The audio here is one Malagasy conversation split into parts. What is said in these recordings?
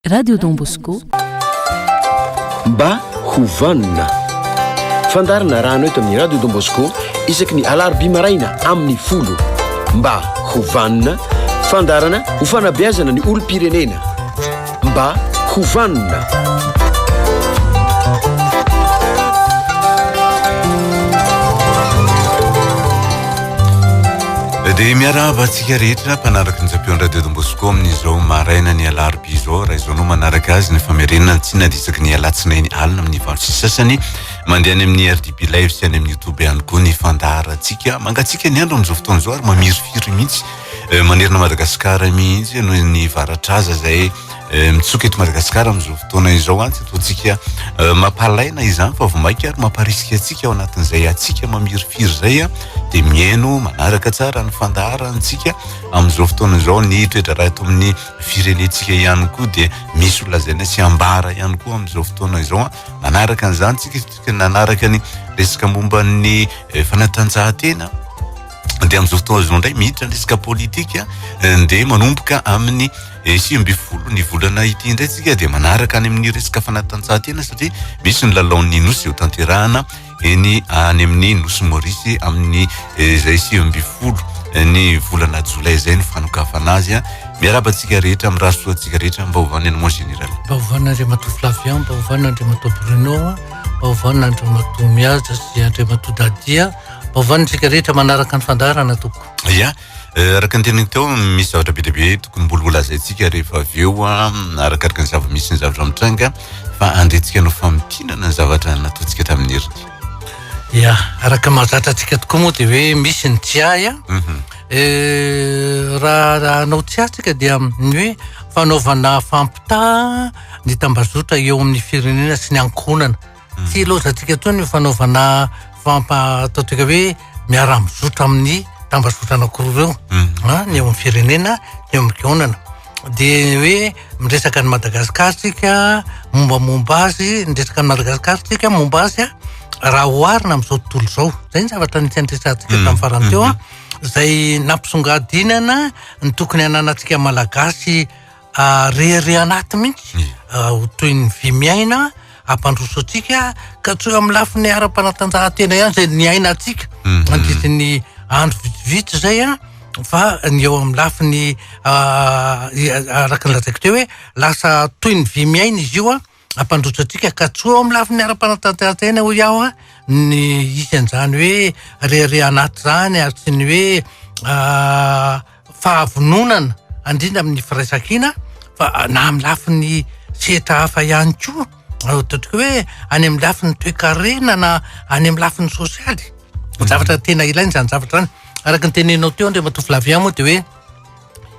Radio Don Bosco mba hovanina fandarana rano eto amin'ny Radio Don Bosco isaky ny alarobia maraina amin'ny folo mba hovanina fandarana ho fanabeazana ny olo-pirenena mba hovanina dia miarahaba antsika rehetra mpanaraka ny zapeo ny Radio Don Bosco amin'izao maraina ny alarobia izao raha izao no manaraka azy ny famerenana tsy nadisaka ny alatsinainy alina amin'ny varotsy sasany mandeha any amin'ny RDB live sy any amin'ny YouTube ihany koa ny fandarantsika mangatsika ny andro amin'izao fotoana izao ary mamirofiry mihitsy manerina Madagasikara mihitsy noho ny varatraza zay mitsoka eto Madagasikara amin'izao fotoana izao antsy ataontsika mampalaina izany fa vomaika ary mamparisika atsika ao anatin'izay atsika mamirofiry zay dia miaino manaraka tsara ny fandarantsika amin'izao fotoana izao ny toetra raha eto amin'ny firenentsika ihany koa dia misy olazaina sy ambara ihany koa amin'izao fotoana izao manaraka an'izany tsika nanaraka ny resaka momba ny fanatanjahantena dia amin'izao fotoana izao ndray miditra ny resaka politika dia manomboka amin'ny 20 ny volana ity indray tsika dia manaraka any amin'ny resaka fanatanjahantena satria misy ny lalaon'ny nosy eo tanterahana eny any amin'ny nosy Maurice amin'ny zay 20 ny volana jolay zay ny fanokafana azy miaraba antsika rehetra amin'ny rahasoa antsika rehetra mba hovana eny moa général mba hovana Andriamato Flavian mba hovana Andriamato Bruno mba hovana Andriamato Miaza sy Andriamato Dadia mba hovana antsika rehetra manaraka ny fandarana toko ya araka ny tenany teo misy zavatra be lehibe tokony mbola holazaintsika rehefa avy eo arakaraka ny zava-misy ny zavatra mitranga fa andrentsika no fampitinana ny zavatra nataontsika tamin'ny heriny ya araka mahazatra antsika tokoa moa dia hoe misy ny tsiay raha anao tsiatsika dia ny hoe fanaovana fampita ny tambazotra eo amin'ny firenena sy ny ankonana tsy loazantsika toy ny fanaovana ataontsika hoe miara-mizotra amin'ny tambazotra anankiroa ireo ny eo amin'ny firenena ny eo amin'ny konana dia hoe miresaka ny Madagasikara tsika mombamomba azy miresaka ny Madagasikara tsika momba azy raha oharina amin'izao tontolo izao zay ny zavatra nitsanitresantsika tamin'ny farany teo zay nampisongadinana ny tokony ananantsika malagasy rehare anaty mihitsy toy ny vy miaina ampandroso atsika ka tsy amin'ny lafiny ara-panatanjahantena ihany zay ny aina atsika andrisin'ny andro vitsivitsy zay fa ny eo amin'ny lafiny araka ny lazaiko teo hoe lasa toy ny vy miaina izy io ampandroso atsika ka tsy eo amin'ny lafiny ara-panatanjahantena ho iaho ny isy an'izany hoe rehare anaty zany ary sy ny hoe fahavononana andrindra amin'ny firaisan-kina fa na amin'ny lafiny setra hafa ihany koa totrika hoe any amin'ny lafiny toe-karena na any amin'ny lafiny sosialy zavatra tena ilainy zany zavatra zany araka ny tenenao teo Andriamato Flavian moa dia hoe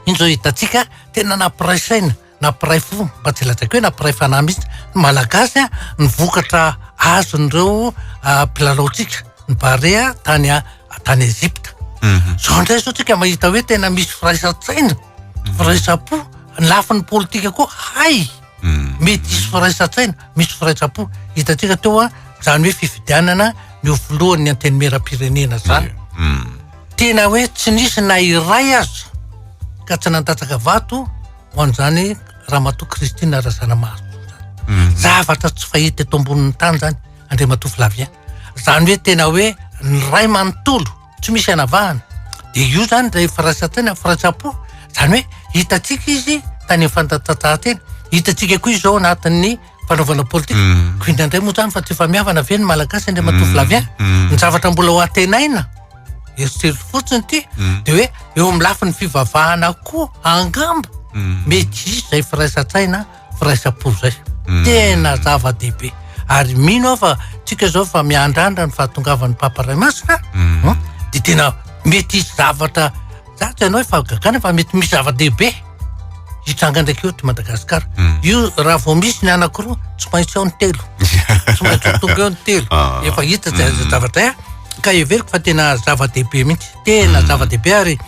iny zao hitatsika tena nampiraisaina nampiray fo mba tsy lazaiko hoe nampiray fanahy mihitsy malagasy ny vokatra azon'ireo mpilalaotsika ny barea tany Ezipta zao ndray zao tsika mahita hoe tena misy firaisan-tsaina firaisan-po ny lafin'ny politika koa hay mety isy firaisan-tsaina misy firaisan-po hitatsika teo zany hoe fifidianana ny ofolohan'ny antenimera-pirenena zany tena hoe tsy nisy na iray azy ka tsy nandatsaka vato ho an'izany Ramatoa Kristina Razanamahazo zavatra tsy fahita eto ambonin'ny tany zany Andriamato Flavian zany hoe tena hoe ny ray manontolo tsy misy anavahana dia io zany zay firaisan-tsaina firaisan-po zany hoe hitatsika izy tany amin'ny fanatanjahantena hitatsika koa izy zao anatin'ny fanaovana politika ko indraindray moa zany fa tsy efa miavana ve ny malagasy Andriamato Flavian ny zavatra mbola ho atenaina eritrery fotsiny ty dia hoe eo amin'ny lafin'ny fivavahana koa angamba mety izy zay firaisan-tsaina firaisan-po zay tena zava-dehibe ary mino fa tsika zao fa miandrandra ny fahatongavan'ny Papa Raimasina dia tena mety izy zavatra za tsy hainao fa gagana fa mety misy zava-dehibe hitranga ndraiky eo ty Madagasikara io raha vao misy ny anankiroa tsy maintsy eo ny telo tsy maintsy tonga eo ny telo efa hita zavatra ka everiko fa tena zava-dehibe mihitsy tena zava-dehibe ary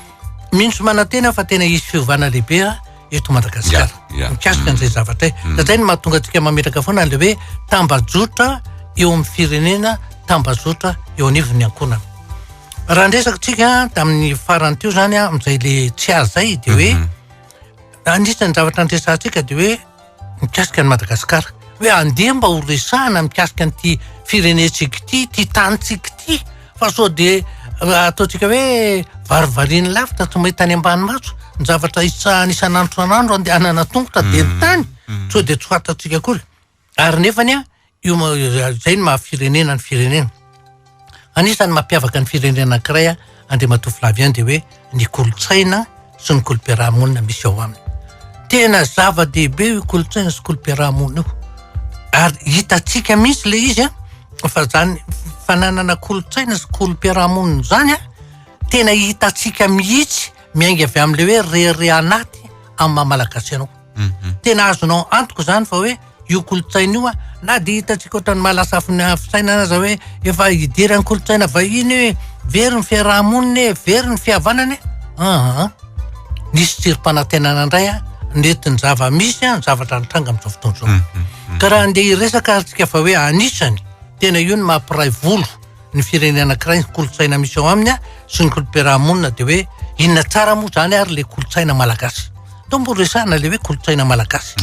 mihitsy manantena fa tena isy fiovana lehibe eto Madagasikara mikasika an'izay zavatra ka zay ny mahatonga antsika mameraka foana le hoe tambazotra eo amin'ny firenena tambazotra eo anivon'ny ankonana raha ndresaka tsika tamin'ny farany teo zany amin'izay le tsy azy zay dia hoe anisany zavatra andresantsika dia hoe mikasika ny Madagasikara hoe andeha mba ho resahana mikasika an'ity firenentsika ity tanitsika ity fa sao de ataontsika hoe varivariana lavitra tsy mahita any ambany maso ny zavatra isan'andro andehanana tongotra de tany sao de tsy fantatsika akory ary nefany io zay ny mahafirenena ny firenena anisany mampiavaka ny firenena anankiray Andriamatoa Flavian de hoe ny kolotsaina sy ny kolom-piarahamonina misy ao aminy tena zava-dehibe io kolotsaina sy kolom-piarahamonina io ary hitatsika mihitsy le izy fa zany fananana kolotsaina sy kolom-piarahamonina zany tena hitatsika mihitsy miainga avy am'le hoe rere anaty amin'ny mahamalagasy anao tena azonao antoko zany fa hoe io kolotsaina io na de hitatsika ohatrany mahalasafina fisaina anazy hoe efa hidiry ny kolotsaina vahiny hoe very ny fiarahamonina very ny fihavanana nisy tsirom-panantenana indray netiny zava-misy ny zavatra nitranga amin'izao fotoana zao ka raha andeha hiresaka atsika fa hoe anisany tena io ny mampiray volo ny firenena anankiray ny kolotsaina misy ao aminy sy ny kolom-piarahamonina de hoe inona tsara moa zany ary le kolotsaina malagasy mbo resahana le hoe kolotsaina malagasy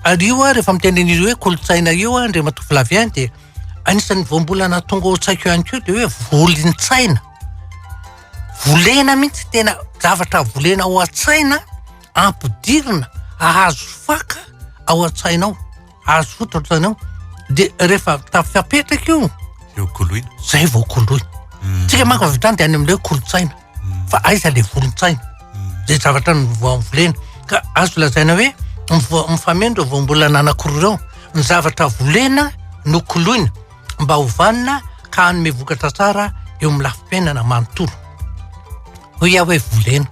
ary io rehefa mitenen'izy hoe kolotsaina io Andriamatoa Flavian de anisan'ny voambolana tonga ao an-tsaiko ihany koa de hoe volin-tsaina volena mihitsy tena zavatra volena ao an-tsaina ampidirina ahazo faka ao an-tsainao ahazo fotra an-tsainao de rehefa tafiapetraka io koloina zay vao koloina tsika manko avitrany de any am'le hoe kolotsaina fa aiza le volon-tsaina zay zavatra ny volena ka azo lazaina hoe mifamendro voambolana anankiroa reo ny zavatra volena no koloina mba hovanina ka hanome vokatra tsara eo amin'ny lafi-piainana manontolo hoe ia hoe volena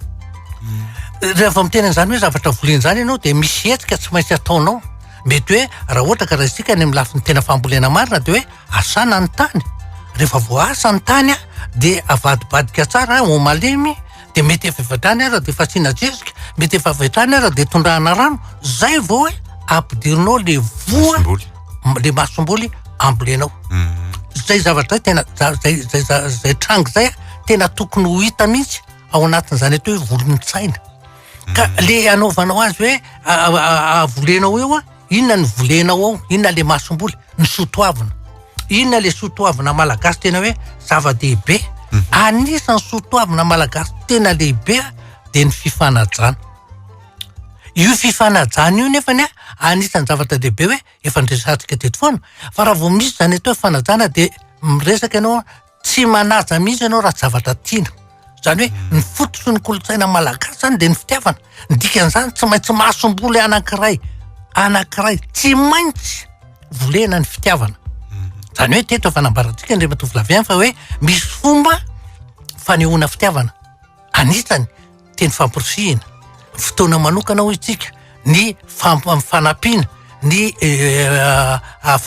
rehefa mitena zany hoe zavatra volena zany ianao de misy hetsika tsy maintsy ataonao mety hoe raha ohatra ka raha isika any amin'ny lafiny tena fambolena marina de hoe asana ny tany rehefa voasa ny tany de avadibadika tsara ho malemy de mety efa evatrany ara de fasiana jezika mety efa avetrany ara de tondrahana rano zay vao hoe ampidirinao le voa le masomboly ambolenao zay zavatra tena zay trango zay tena tokony ho hita mihitsy ao anatin'izany atao hoe volon-tsaina ka le anaovanao azy hoe volenao eo inona ny volenao ao inona le masomboly ny sotoavina inona le sotoavina malagasy tena hoe zava-dehibe anisan'ny sotoavina malagasy tena lehibe de ny fifanajana io fifanajana io nefany anisan'ny zavatra dehibe hoe efa ndresantsika teto foana fa raha vao misy zany atao fanajana de miresaka ianao tsy manaja mihitsy ianao raha zavatra tiana zany hoe ny fototry ny kolotsaina malagasy zany de ny fitiavana ny dikan'izany tsy maintsy masomboly anankiray tsy maintsy volena ny fitiavana zany hoe teto fanambarantsika Andriamatoa Flavian fa hoe misy fomba fanehoana fitiavana anisany teny fampirisihana fotoana manokana ho itsika ny fanampiana ny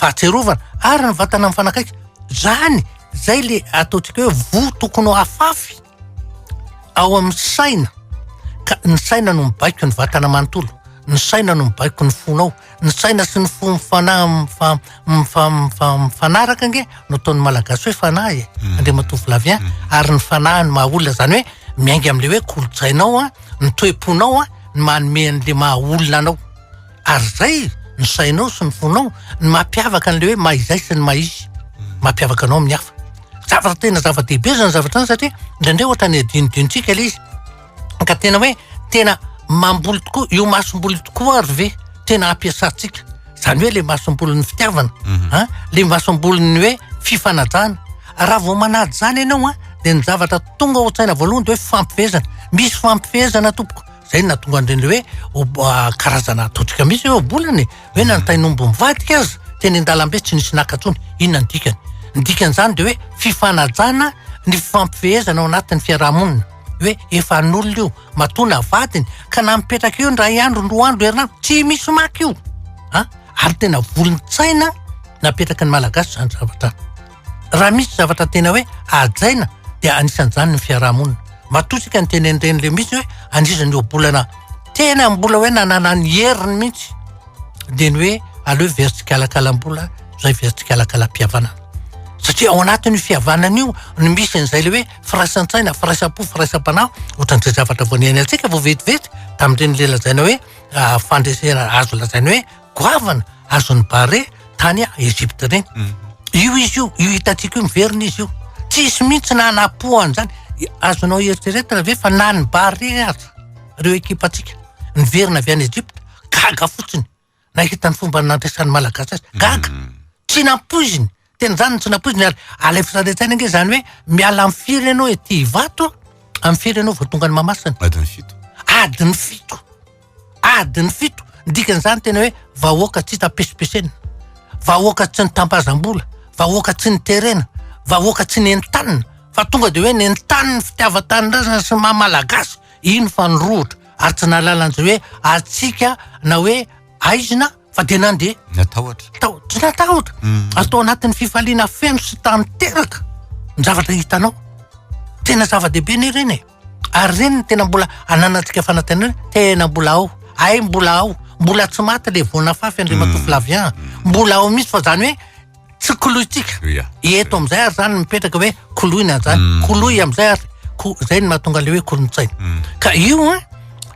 fahatserovana ary ny vatana mifanakaiky zany zay le ataontsika hoe vo tokony ho afafy ao amin'ny saina ka ny saina no mibaiko ny vatana manontolo ny saina no mibaiko ny fonao ny saina sy ny fo mifanaraka nge no ataon'ny malagasy hoe fanahy Andriamatoa Flavian ary ny fanahy ny mahaolona zany hoe miainga am'le hoe kolotsainao ny toe-ponao ny manome an'le mahaolona anao ary zay ny sainao sy ny fonao ny mampiavaka an'le hoe mahizay sy ny mahizy mampiavaka anao amin'ny hafa zavatra tena zava-dehibe zany zavatra any satria indraindray ohatra ny adinodinontsika le izy ka tena hoe tena mamboly tokoa io masomboly tokoa ary ve tena ampiasantsika zany hoe le masomboly ny fitiavana le masomboly ny hoe fifanajana raha vao manady zany ianao de ny zavatra tonga ao an-tsaina voalohany de hoe fampifehezana misy fampifehezana tompoko zay natonga andreny hoe karazana ataontsika misy hoe obolany hoe nantainombo mivadika azy teny an-dalambe tsy nisy nakatsony inona ny dikany ny dikan'izany de hoe fifanajana ny fampifehezana ao anatin'ny fiarahamonina hoe efa n'olona io matona vadiny ka na mipetraka eo ny ray andro roa andro herinandro tsy misy maky io ary tena volon-tsaina napetraka ny malagasy zany zavatra raha misy zavatra tena hoe ajaina de anisan'izany ny fiarahamonina matosika ny tenenireny le misy hoe anisan'ny obolana tena mbola hoe nanana ny heriny mihitsy de ny hoe aleo vertikala kalam-bola zay vertikala kalam-pihavanana satria ao anatin'io fihavanana io no misy an'izay le hoe firaisan-tsaina firaisam-po firaisam-panahy ohatran'izay zavatra voaniany antsika vao vetivety tamin'ireny le lazaina hoe fandresena azo lazaina hoe goavana azon'ny bare tany Ezipta reny io izy io hitantsika io miverina izy io tsisy mihitsy na anapohany zany azonao eritreretina ve fa na ny bare aza reo ekipantsika niverina avy any Ezipta gaga fotsiny nahitany fomba nandresan'ny malagasy azy gaga tsy nampoiziny tena zany tsy nampoiziny ary alay fisaretsaina nge zany hoe miala amin'ny firy ianao ety vato amin'ny firy ianao vao tonga ny mamasina adiny fito ndikan'izany tena hoe vahoaka tsy tapesipesena vahoaka tsy nitampazam-bola vahoaka tsy niterena vahoaka tsy nentanina fa tonga de hoe nentaniny fitiavan-tanindrazana sy mamalagasy ino fa nyrohitra ary tsy nalalan'izay hoe atsika na hoe aizina fa de nandeha tsy natahotra atao anatin'ny fifaliana feno sy tanteraka ny zavatra hitanao tena zava-dehibe ny reny ary reny ny tena mbola ananatsika fanantenana tena mbola ao ay mbola ao mbola tsy maty le voana fafy Andriamatoa Flavian mbola ao misy fa zany hoe tsy koloitsika eto am'izay ary zany mipetraka hoe koloina zany koloy am'izay ary zay ny mahatonga le hoe kolontsaina ka io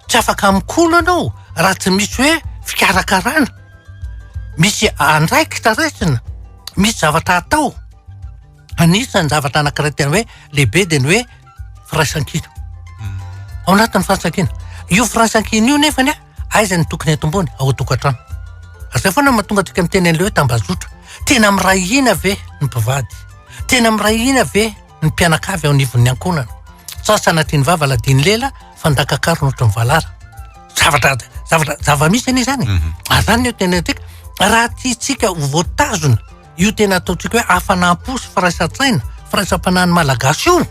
tsy afaka mikolo anao raha tsy misy hoe fikarakarana misy andraikitra raisina misy zavatra atao anisany zavatra anankiray tena hoe lehibe de ny hoe firaisan-kina ao anatin'ny firaisan-kina io firaisan-kina io nefany aiza ny tokony atombony ao tokantrano azay foana mahatonga atsika miteny an'le hoe tambazotra tena miray ina ve ny mpivady tena miray ina ve ny mpianakavy ao nivon'ny ankonana sasanatriany vava ladiny lela fandakakaro nohatra ny valara zava-misy anie zany zany io tena atsika raha tiatsika voatazona io tena ataotsika hoe afanam-posy firaisan-tsaina firaisam-panahiny malagasy io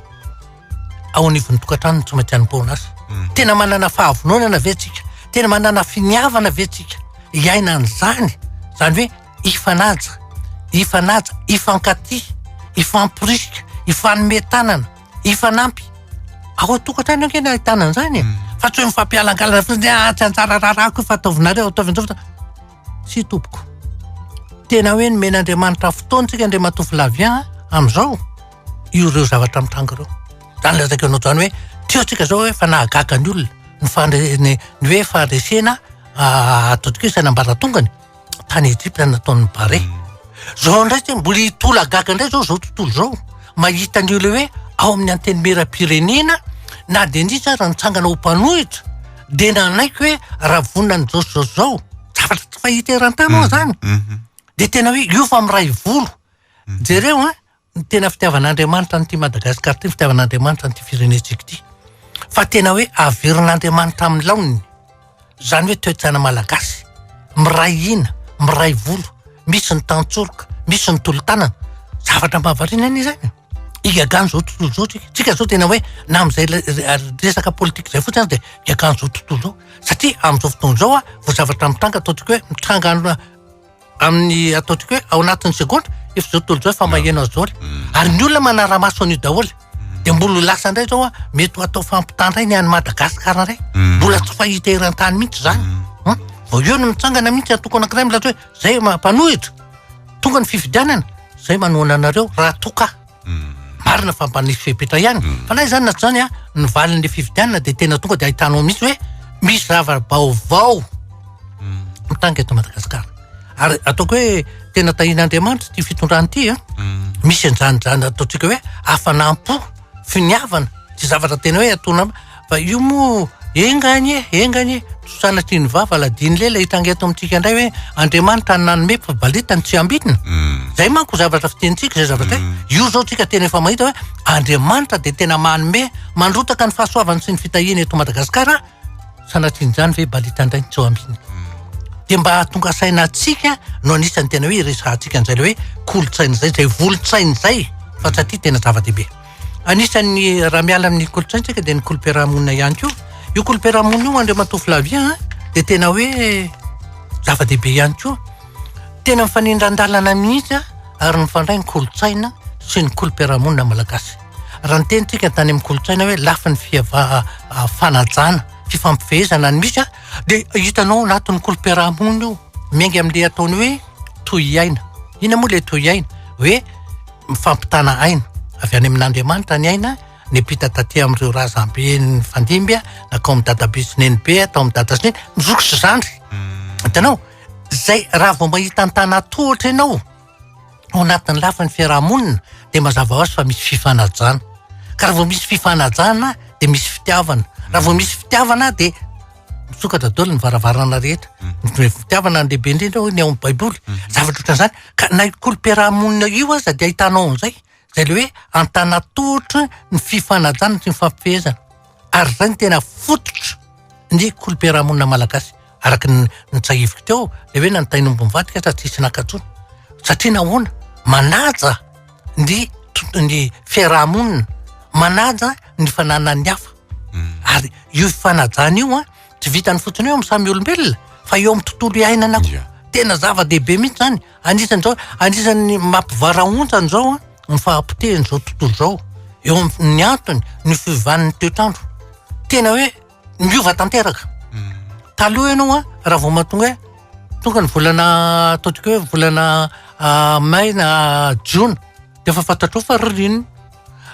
ao anivon'ny tokantrano tsy maintsy hanim-poana azy tena manana fahavononana ve tsika tena manana finiavana ve tsika iaina an'izany zany hoe ifanaja ifankaty ifampirisika ifanometanana ifanampy ao tokantrano ankena ahitana an'izany fa tsy hoe mifampialankalana fotsiny tsy anjara rarako fa ataovinareo ataovinareo sy tompoko tena hoe nomen'Andriamanitra fotoantsika Andriamatoa Flavian am'izao io reo zavatra mitranga reo zany lazaka anao zany hoe tiotsika zao hoe fa nahagaga ny olona ny hoe fandresena ataotsika hoe sanambaratongany tany Ezipta nataon'ny bare zao ndray tsy mbola hitola gaga ndray zao tontolo zao mahita ny olo hoe ao amin'ny anteny meram-pirenena na de ndritra raha nitsangana ho mpanohitra de nanaiky hoe raha vonina ny zao zavatra tsy fahita eran-tany zany de tena hoe io fa miray volo jereo ny tena fitiavan'Andriamanitra nyty Madagasikara ty fitiavan'Andriamanitra nyty firenetsika ty fa tena hoe averin'Andriamanitra amin'ny laoniny zany hoe toetrana malagasy miray ina miray volo misy ny tantsoroka misy ny tolo-tanana zavatra mahavariana any zany igagany zao tontolo zao tsika zao tena hoe na am'izay resaka politika zay fotsiny de igagany zao tontolo zao satria am'izao fotoana zao vao zavatra mitranga ataotsika hoe mitranga amin'ny ataotsika hoe ao anatin'ny segondra efa zao tontolo zao fa maheno azy zao ary ny olona manara-maso an'io daholo de mbola lasa ndray zao mety ho atao fampitandray ny any Madagasikara ndray mbola tsy fahita eran-tany mihitsy zany vao eo no mitsangana mihitsy atoko anankiray milaza hoe zay mampanohitra tonga ny fifidianana zay manoana anareo raha toka marina fa mbanisy fepetra ihany fa na izany na tsy zany ny valin'le fifidianana de tena tonga de ahitanao mihitsy hoe misy zava-baovao mitanga eto Madagasikara ary ataoko hoe tena tahin'Andriamanitra ty fitondrany ty misy an'zany ataotsika hoe afanam-po finiavana tsy zavatra tena hoe atona fa io moa engany sanatry ny vava ladiny lela hitanga eto amintsika indray hoe Andriamanitra nanome fibalitany tsy ambinina zay manko zavatra fitenitsika zay zavatra io zao tsika tena efa mahita hoe Andriamanitra de tena manome mandrotaka ny fahasoavany sy ny fitahina eto Madagasikara sanatr'izany ve balitandray tsy ho ambinina de mba hatonga saina atsika no anisany tena hoe resahantsika an'izay le hoe kolotsaina zay zay volotsaina zay fa satria tena zava-dehibe anisan'ny raha miala amin'ny kolotsaina tsika de ny kolom-piarahamonina ihany ko io kolom-piarahamonina io Andriamatoa Flavian de tena hoe zava-dehibe ihany ko tena mifanindran-dalana mihitsy ary mifandray ny kolotsaina sy ny kolom-piarahamonina malagasy raha ny tenitsika tany amin'ny kolotsaina hoe lafa ny fanajana fifampifehezana ny misy de hitanao anatin'ny kolom-piarahamonina io miainga amin'le ataony hoe toy iaina ina moa le toy iaina hoe mifampitana aina avy any amin'Andriamanitra ny aina nipita taty amin'ireo razambe ny fandimby na kao amin'ny dadabe sy nenibe atao amin'ny dada sy neny mizoko sy zandry hitanao zay raha vao mahita ny tanatohatra ianao ao anatin'ny lafiny fiarahamonina dia mazava ho azy fa misy fifanajana ka raha vao misy fifanajana dia misy fitiavana raha vao misy fitiavana dia misokatra daholo ny varavarana rehetra ny fitiavana ny lehibe indrindra ny ao amin'ny baiboly zavatra ohatran'izany ka na kolom-piarahamonina io aza dia ahitanao an'izay zay le hoe antanatohatra ny fifanajana sy ny fampifehezana ary zay ny tena fototra ny kolom-piarahamonina malagasy araka ny tsahiviko teo le hoe nanontainombo mivadika sa tsisy nankatsony satria nahoana manaja ny fiarahamonina manaja ny fananany hafa ary io fanajana io tsy vitany fotsiny eo amin'ny samy olombelona fa eo amin'ny tontolo iainana tena zava-dehibe mihitsy zany anisan'ny mampivarahontsany zao ny fahampitehany zao tontolo zao eo amin'ny antony ny fiovan'ny toetrandro tena hoe miova tanteraka taloha ianao raha vao mahatonga hoe tonga ny volana ataontsika hoe volana may na jona dia efa fantatrao fa ririnina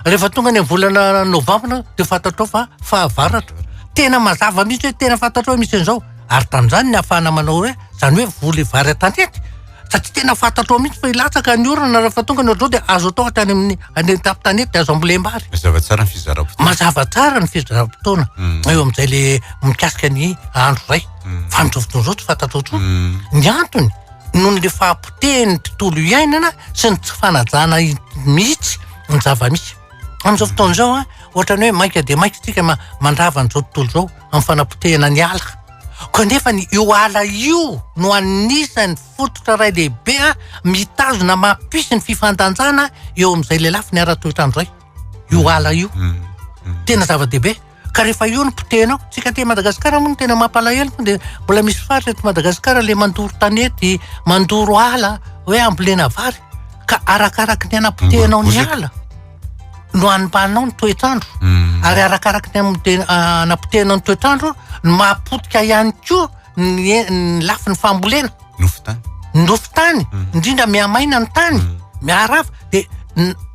rehefa tonga ny volana novambra dia fantatrao fa fahavaratra tena mazava mihitsy hoe tena fantatrao misy an'izao ary tamin'izany ny ahafahana manao hoe zany hoe voly vary atanety satria tena fantatrao mihitsy fa ilatsaka ny orana rehefa tonga ny ohatrao dia azo atao hatrany amin'ny taptanety dia azo ambolembary mazava tsara ny fizaram-potoana eo amin'izay le mikasika ny andro ray fa amin'izao fotoana izao tsy fantatrao tsony ny antony noho le fahampotehany tontolo iainana sy ny tsy fanajana mihitsy ny zava-misy amin'izao fotoana izao ohatrany hoe maika dia maika tsika mandrava n'izao tontolo izao amin'ny fanampotehana ny ala kanefa ny io ala io no anisan'ny fototra ray lehibe mitazona mampisy ny fifandanjana eo amin'izay le lafiny ara-toetrandro ray io ala io tena zava-dehibe ka rehefa io ny potehinao tsika te Madagasikara moa no tena mampalahelo dia mbola misy faritra eto Madagasikara le mandoro tanety mandoro ala hoe ambolena vary ka arakaraka ny anapotehinao ny ala no animbanao ny toetrandro ary arakaraka ny anapotehinao ny toetrandro no mahapotika ihany koa ny lafiny fambolena nofotany indrindra miamaina ny tany miarava dia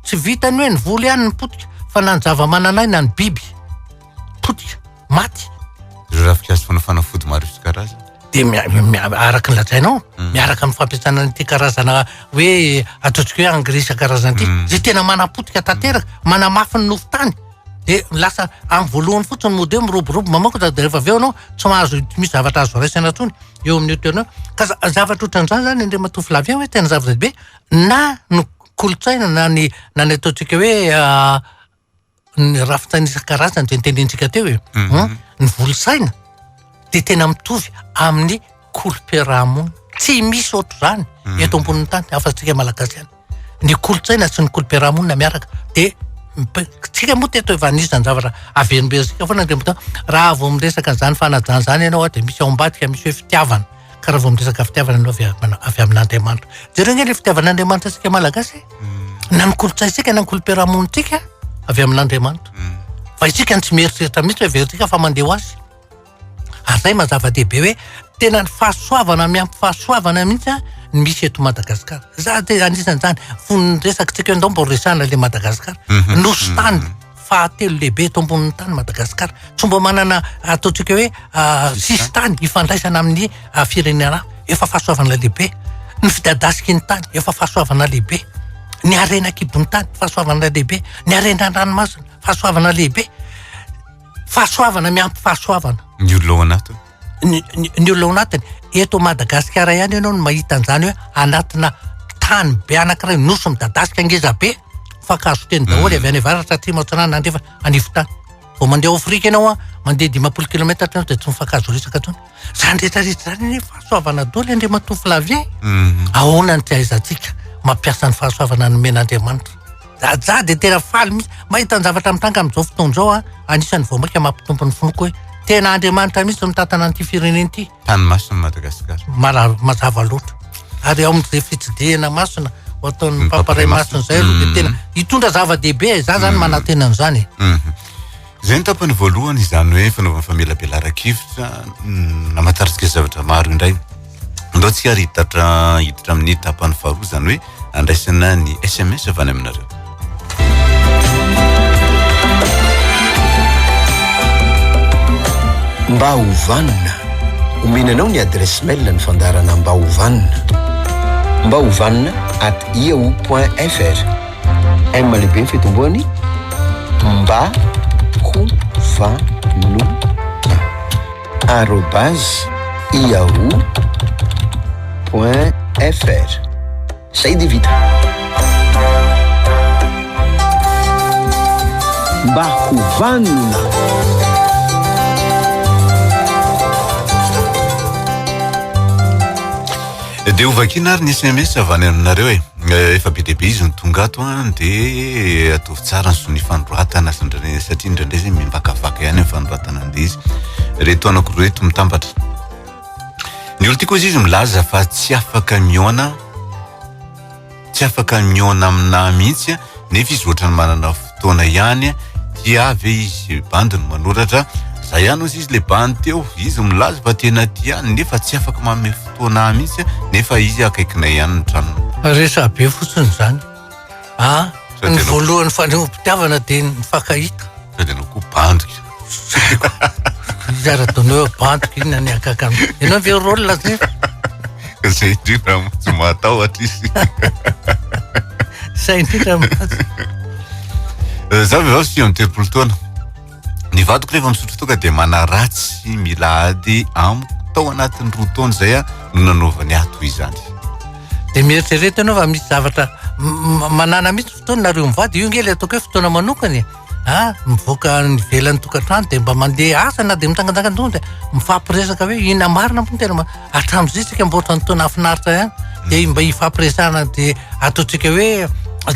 tsy vitany hoe ny voly ihany ny potika fa na ny zava-mananay na ny biby potika maty raha-fikasy fanafanafody maro isan-karazana dia araka ny lazainao miaraka amin'ny fampiasana n'ity karazana hoe ataontsika hoe engrais isan-karazana ity zay tena manapotika tanteraka manamafy ny nofotany dia lasa amin'ny voalohany fotsiny mody eo miroborobo mamoaka dia rehefa avy eo anao tsy mahazo misy zavatra azo raisana tsony eo amin'ny toerana ka zavatra ohatran'izany zany indray matofy lavy hoe tena zava-dehibe na ny kolotsaina na ny ataontsika hoe ny rafitsaina isan-karazana zay nitenentsika teo ny volosaina dia tena mitovy amin'ny kolom-piarahamonina tsy misy ohatro zany eto ambonin'ny tany afa-tsika malagasy ihany ny kolotsaina sy ny kolom-piarahamonina miaraka dia tsika moa teto efa anisany zavatra averimberisika foana dia raha vao miresaka an'izany fanajana zany ianao dia misy ao ambadika misy hoe fitiavana ka raha vao miresaka fitiavana ianao avy amin'Andriamanitra jereo nge le fitiavan'Andriamanitra tsika malagasy na ny kolotsaintsika na ny kolom-piarahamonitsika avy amin'Andriamanitra fa isika tsy mieritreritra mihitsy hoe veritsika fa mandeha ho azy ary zay mazava-dehibe hoe tena ny fahasoavana miampy fahasoavana mihitsy misy eto Madagasikara za dia anisan'izany fony resaka tsika ndao mbo resana le Madagasikara nosy tany fahatelo lehibe eto ambonin'ny tany Madagasikara tsy mbo manana ataontsika hoe sisy tany ifandraisana amin'ny firenena efa fahasoavana lehibe ny fidadasika ny tany efa fahasoavana lehibe ny arenakibon'ny tany fahasoavana lehibe ny arenan-dranomasina fahasoavana lehibe fahasoavana miampy fahasoavana ny olona ao anatiny ny olona ao anatiny eto Madagasikara ihany ianao no mahita an'izany hoe anatina tany be anankiray nosy midadasika ngeza be fankazo teny daholo avy any avaratra atrimo atsanana nandefa anivotany vao mandeha Afrika ianao mandeha 20 kilometatra dia tsy mifankazo resaka tsony zany rehetrarehetra zany fahasoavana daholo Andriamatofy lavie ahoana ny tsy ahaizantsika mampiasa ny fahasoavana nomen'Andriamanitra za dia tena faly mihitsy mahita ny zavatra mitanga amin'izao fotoana izao anisan'ny vao maika mampitompo ny finoko hoe tena Andriamanitra mihitsy mitantana an'ity firenena ity tany masina Madagasikara mazava loatra ary ao amin'izay fitsidihana masina ho ataon'ny mpamparay masina izay aloha dia tena hitondra zava-dehibe za zany manantena an'izany zay ny tapany voalohany izany hoe fanaovana famelabelaran-kivitra namataritsika zavatra maro indray ndao tsika hiditra amin'ny tapany faharoa zany hoe andraisana ny SMS avany aminareo. Mba hovanina, omenanao ny adresse mail ny fandarana mba hovanina. Mba hovanina @yahoo.fr. M lehibe ny fitomboany mba hovanina @yahoo.fr. Zay dia vita. Mba hovanina. Dia ovakina ary ny SMS avany aminareo efa be dehibe izy ny tonga ato dia ataovy tsara ny sony fandroatana satria indraindray zay mimbakavaka ihany ny fandroatana an'ilay izy reto anankiroa reto mitambatra. Ny olo tia koa izy milaza fa tsy afaka miona amina mihitsy nefa izy ohatrany manana fotoana ihany dia ave izy bandy no manoratra zay ihany ozy izy le bandy teo izy milaza fa tena tia nefa tsy afaka manome fotoana mihitsy nefa izy akaikina ihany ny tranony. Resa be fotsiny zany. Ny voalohany fanehoam-pitiavana dia ny fakahita. Sady anao koa bandika. Zara-doneo bandika iny ny akaka. Ianao ve rôle zay? Zay indrindra tsy matahotra izy. Zay indrindra za vehivavy amin'ny telopolo taona. Ny vadiko rehefa misotro toka dia manaratsy mila ady amiko tao anatin'ny roa taona zay no nanaovany ato izany. Dia mieritrereta ianao fa misy zavatra manana mihitsy fotoana nareo mivady io ngely ataoko hoe fotoana manokany. Mivoaka ny velan'ny tokantrano dia mba mandeha asa na dia mitsangatsangatona dia mifampiresaka hoe ina marina mo tena hatramin'izay tsika mba ohatrany taona hafinaritra ihany dia mba hifampiresana dia ataontsika hoe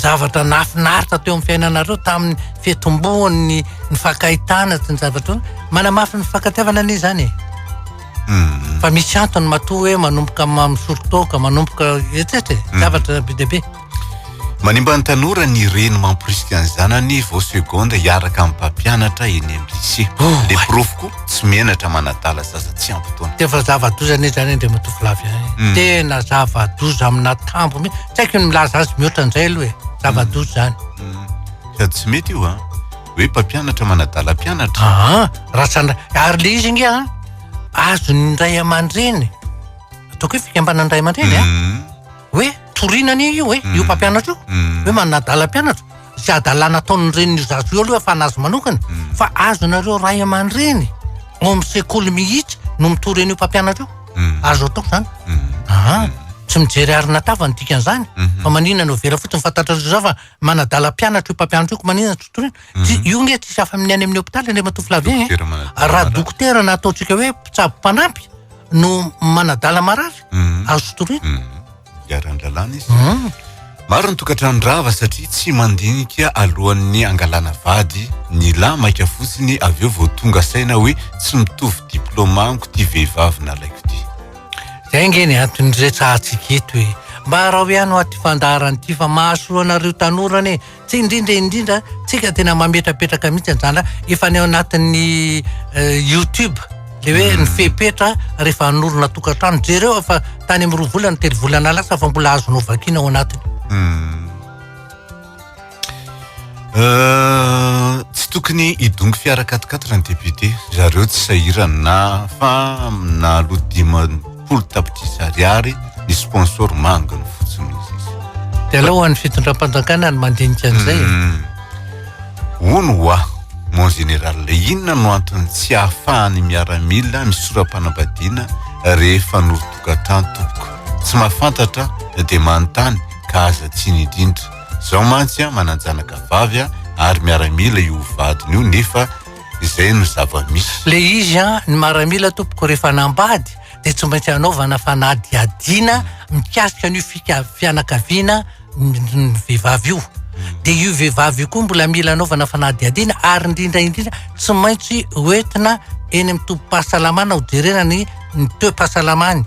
zavatra nafinaritra teo amin'ny fiainanareo tamin'ny fiatomboany ny fakahitana sy ny zavatra manamafy ny fankatiavana ny zany. Fa misy antony matoa hoe manomboka misorotoka manomboka etsetra zavatra be dehibe. Manimba ny tanora ny reny mampirisika ny zanany vao segonda hiaraka amin'ny mpampianatra eny amin'ny lycée. Le prof koa tsy menatra manadala zaza tsy ampy-taona. Tefa zava-doza anie zany ndray matofilavy tena zava-doza amina tambo mihitsy. Tsy haiko ny milaza azy mihoatra an'izay aloha e. Zava-doza zany. Sady tsy mety io hoe mpampianatra manadala mpianatra. Ary le izy ingia azo ny ray aman-dreny. Ataoko hoe fikambanany ray aman-dreny hoe torinany io io mpampianatra io hoe manadala mpianatra sy adalana ataon'ny reniny zazo io aloha fa nazy manokana fa azo nareo ray aman-dreny ao amin'ny sekoly mihitsy no mitory an'io mpampianatra io azo ataoko zany tsy mijery arina tavany dikan'izany fa maninona no vera fotsiny fantatra zao fa manadala mpianatra io mpampianatra io ko maninona totorina io nge tsy safa amin'ny any amin'ny hôpitaly indray matofilavy raha dokotera na ataontsika hoe mpitsabo mpanampy no manadala marary azo totorina. Aran-dalàna izy. Maro ny tokantrano-drava satria tsy mandinika alohan'ny angalana vady ny lahy maika fotsiny avy eo vao tonga saina hoe tsy mitovy diplôma amiko ty vehivavy nalaiko ty. Zay ngeny antony retsahantsika eto hoe mba raha hoe ihany aty fandarany ity fa mahasoa anareo tanorany tsy indrindra tsika tena mametrapetraka mihitsy anjana efa ny ao anatin'ny YouTube le hoe ny fepetra rehefa anorona tokantrano jereo efa tany amin'ny 2 volana 3 volana lasa fa mbola azonao vakiana ao anatiny. Tsy tokony hidongy fiara 4x4 ny député zareo tsy sahirana fa na lo-10 tapitrisa ariary ny sponsor mangany fotsiny izy. Dia aloha ny fitondram-panjakana ny mandinika an'izay. Ono mon général inona no antony tsy ahafahany miaramila misoram-panambadiana rehefa norotokantrano tompoko tsy mahafantatra dia manontany ka aza tsy nindrindra zao mantsy mananjanaka vavy ary miaramila io vadiny io nefa izay no zava-misy le izy ny miaramila tompoko rehefa nambady dia tsy maintsy anaovana fanadiadiana mikasika an'io fianakaviana ny vehivavy io. Dia io vehivavy koa mbola mila anaovana fanadiadiana ary indrindra tsy maintsy hoentina eny amin'ny tombom-pahasalamana ho jerena ny toe-pahasalamany.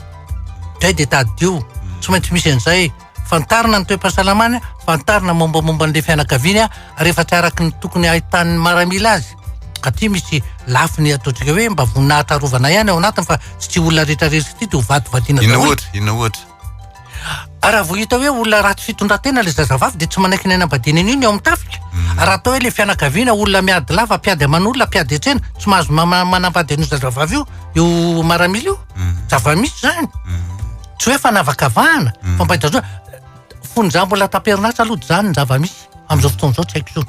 Zay dia tadio tsy maintsy misy an'izay fantarina ny toe-pahasalamany fantarina mombamomba an'ilay fianakaviana rehefa tsy araky ny tokony ahitany maramila azy. Aty misy lafiny ataontsika hoe mba voninahitra arovana ihany ao anatiny fa tsy olona rehetrarehetra ity dia ho vadivadiana daholo. Ina ohatra raha vao hita hoe olona ratsy fitondratena le zazavavy dia tsy manaiky ny ainam-badininy iny eo amin'ny tafika. Raha atao hoe le fianakaviana olona miady lava mpiady aman'olona mpiady etsena tsy mahazo manambady an'io zazavavy io maramily io zava-misy zany tsy hoe fanavakavahana fa mpahita fonja mbola tamperinasa aloha zany ny zava-misy amin'izao fotoana izao tsy haiko zao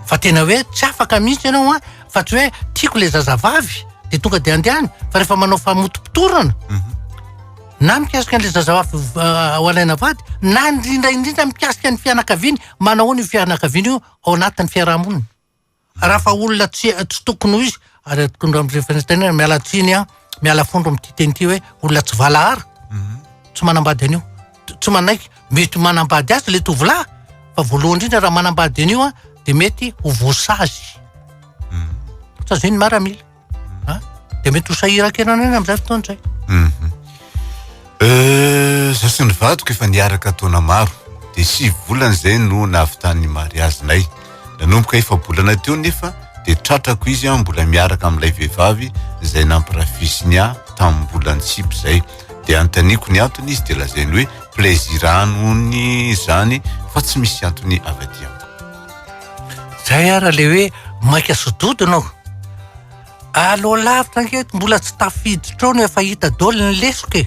fa tena hoe tsy afaka mihitsy ianao fa tsy hoe tiako le zazavavy dia tonga dia andehany fa rehefa manao famotom-pitorana na mikasika an'le zazavavy ho alaina vady na indrindra mikasika ny fianakaviany manao ny fianakaviany io ao anatin'ny fiarahamonina raha fa olona tsy tokony ho izy ary tokony am'referentenena miala tsiny miala fondro amin'ity teny ity hoe olona tsy valahara tsy manambady an'io tsy manaiky mety manambady azy le tovolahy fa voalohany indrindra raha manambady an'io dia mety ho voasazy sa zay ny maramila dia mety ho sahirakenana eny amin'izay fotoana izay za sy ny vadiko efa niaraka taona maro dia 7 volana izay no nahavitany mariazinay nanomboka efa bolana teo nefa dia tratrako izy mbola miaraka amin'ilay vehivavy izay nampirafisiny tamin'ny bolany tsipy izay dia antaniako ny antony izy dia lazainy hoe plaisir anony zany fa tsy misy antony avy aty amiko zay ara le hoe maika sododinao aloha lavitra anketo mbola tsy tafiditra ao no efa hita dolo ny lesoka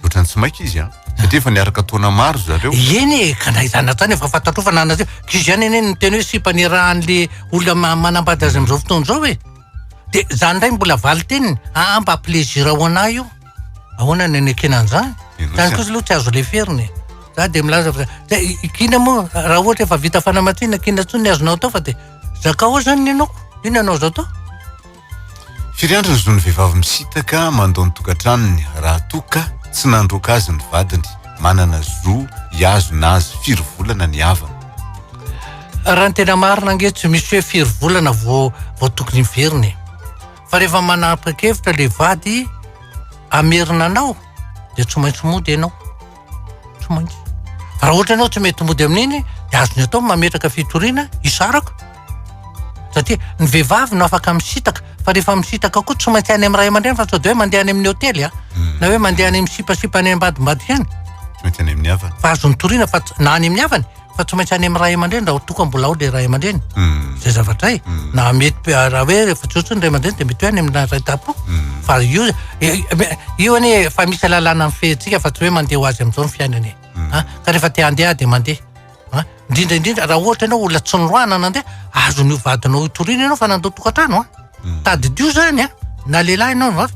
ohatrany tsy maika izy satria efa niaraka taona maro zareo eny ka naizana zany efa fantatro fa nanazy izy ihany eny ny teny hoe simpanirahan'le olona manambady azy amin'izao fotoana izao hoe dia zany ndray mbola valy teniny mba plaisir ho anahy io ahoana ny anekenan'izany zany kosa aloha tsy azo le feriny za dia milaza kina moa raha ohatra efa vita fanamatsiana kina tsony ny azonao tao fa dia zakao zany ianao ino ianao zao tao firy andro ny zony vehivavy misitaka mandao ny tokantranony raha toka tsy nandroka azy ny vadiny manana zo iazona azy 4 volana ny havana raha ny tena marina ange tsy misy hoe 4 volana vao tokony miveriny fa rehefa manapa-kevitra le vady amerina anao dia tsy maintsy mody ianao tsy maintsy fa raha ohatra ianao tsy mety mody amin'iny dia azony atao mametraka fitoriana isaraka satria ny vehivavy no afaka misitaka fa rehefa misitaka koa tsy maintsy any amin'ny ray aman-dreny fa sao dia hoe mandeha any amin'ny hôtely na hoe mandeha any amin'ny sipasipa any ambadimbady ihany tsy maintsy any amin'ny havany fa azony toriana fa na any amin'ny havany fa tsy maintsy any amin'ny ray aman-dreny raha toka mbola ao le ray aman-dreny zay zavatra na mety raha hoe rehefa tsy ohatsy ny ray aman-dreny dia mety hoe any amin'ny ray tapo fa io anie fa misy lalàna ny fehintsika fa tsy hoe mandeha ho azy amin'izao ny fiainany ka rehefa te handeha dia mandeha indrindra raha ohatra ianao olona tsy noroana nandeha azony io vadinao itoriana ianao fa nandao tokantrano tadidio zany na lehilahy ianao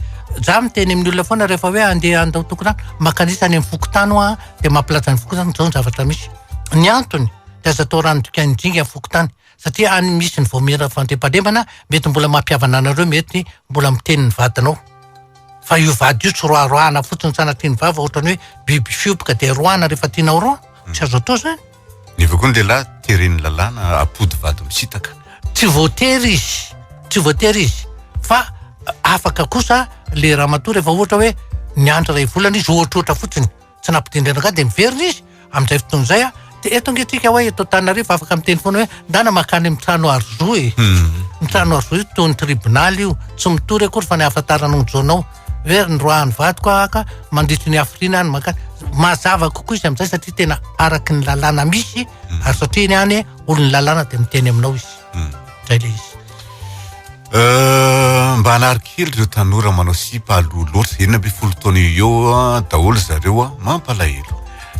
za miteny amin'ny olona foana rehefa hoe andeha andao tokontrano makanisa any amin'ny fokotany dia mampilaza ny fokotany zao ny zavatra misy ny antony dia aza atao rano dika indringa amin'ny fokotany satria any misy ny voamera fandrepandremana mety mbola mampiavana anareo mety mbola miteny ny vadinao fa io vady io tsy roaroana fotsiny sanatria ny vava ohatrany hoe biby fiopoka dia roana rehefa tianao roa tsy azo atao zany nefa koa ny lehilahy tereny lalàna apody vady misitaka tsy voatery izy fa afaka kosa le ramatoa rehefa ohatra hoe niandra ray volana izy ohatrohatra fotsiny tsy nampitindrenaka dia miverina izy amin'izay fotoana izay dia eto angetrika hoe eto Tanarivo afaka miteny foana hoe ndana makany mitrano arzo mitrano arzo io toy ny tribonaly io tsy mitory akory fa ny ahafantaranao ny jonao hoe ny roahany vadiko ka mandritry ny afrina any makany mazava kokoa izy amin'izay satria tena araky ny lalàna misy ary satria ny any olony lalàna dia miteny aminao izy zay le izy mba hanarikely ireo tanora manao sipa aloha loatra enina mbe 10 taona eo daholo zareo mampalahelo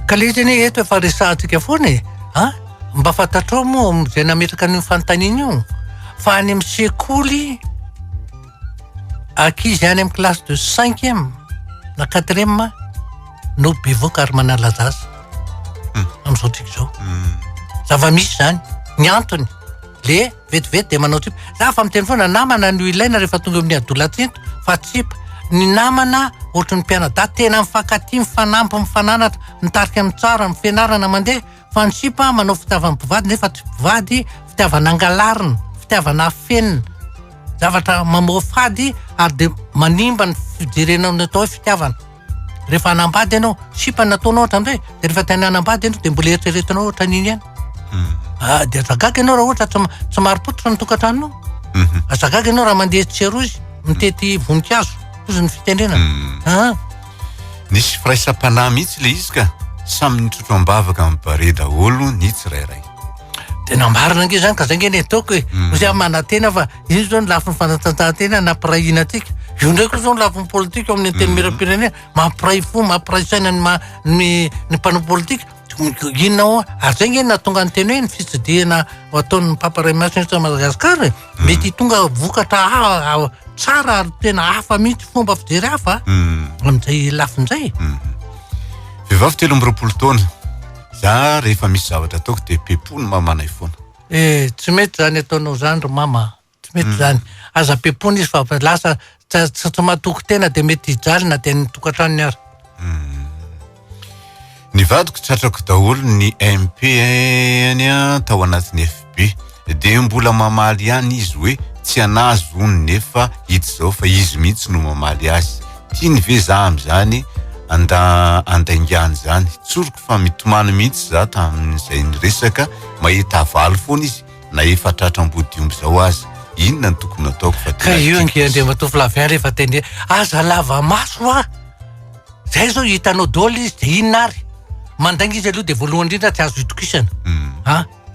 ka le izy anie eto efa resahantsika foana mba fantatrao moa zay nametraka ny fanontaniana io fa any amin'ny sekoly ankizy any amin'ny classe de 5e na 4e no bevoaka ary manalaza azy amin'izao trika izao zava-misy zany ny antony le vetivety dia manao tsipa za fa miteny foana namana no ilaina rehefa tonga amin'ny adolatsinto fa tsipa ny namana ohatra ny mpianada tena mifankatia mifanampy mifananatra mitarika amin'ny tsara amin'ny fianarana mandeha fa ny tsipa manao fitiavana mpivady nefa tsy mpivady fitiavana angalarina fitiavana afenina zavatra mamoa fady ary dia manimba ny fijerenao ny atao hoe fitiavana rehefa hanambady ianao sipa nataonao ohatra amin'izay dia rehefa tena hanambady ianao dia mbola eritreretinao ohatra n'iny ihany dia azagaga ianao raha ohatra tsy maripototra ny tokantranonao azagaga ianao raha mandeha tserozy mitety voninkazo ozy ny fitendrenana nisy firaisam-panahy mihitsy le izy ka samy nitrotro ambavaka amin'ny bare daholo ny tsirairay. Tena marina nge zany ka zay nge ny ataoko hoe ozy manantena fa io zao ny lafiny fanatanjahantena nampiray tsika. Io ndraiky zao ny lafiny politika amin'ny anteny miram-pirenena mampiray fo mampiray saina ny mpanao politika. Inona ary zay nge natonga ny teny hoe ny fitsidihana ataon'ny pamparay masina eto Madagasikara mety tonga vokatra tsara ary tena hafa mihitsy fomba fijery hafa amin'izay lafin'izay. Vehivavy 13 taona za rehefa misy zavatra ataoko dia pepony mamanay foana. Tsy mety zany ataonao zany ry mama, tsy mety zany. Aza pepony izy fa lasa tsy matoko tena dia mety hijalina dia ny tokantrano ary. Ny vadiko tratrako daholo ny MP tao anatin'ny FB dia mbola mamaly ihany izy hoe tsy anazy ony nefa hita zao fa izy mihitsy no mamaly azy. Tiany ve za amin'izany andaingany zany. Tsoroko fa mitomany mihitsy za tamin'izay niresaka mahita avaly foana izy na efa tratram-body omby zao azy. Inona ny tokony ataoko fa ka io nge andrema tovolaviany rehefa tendre aza lava maso zay zao hitanao daholo izy dia inona ary mandainga izy aloha dia voalohany indrindra tsy azo itokisana.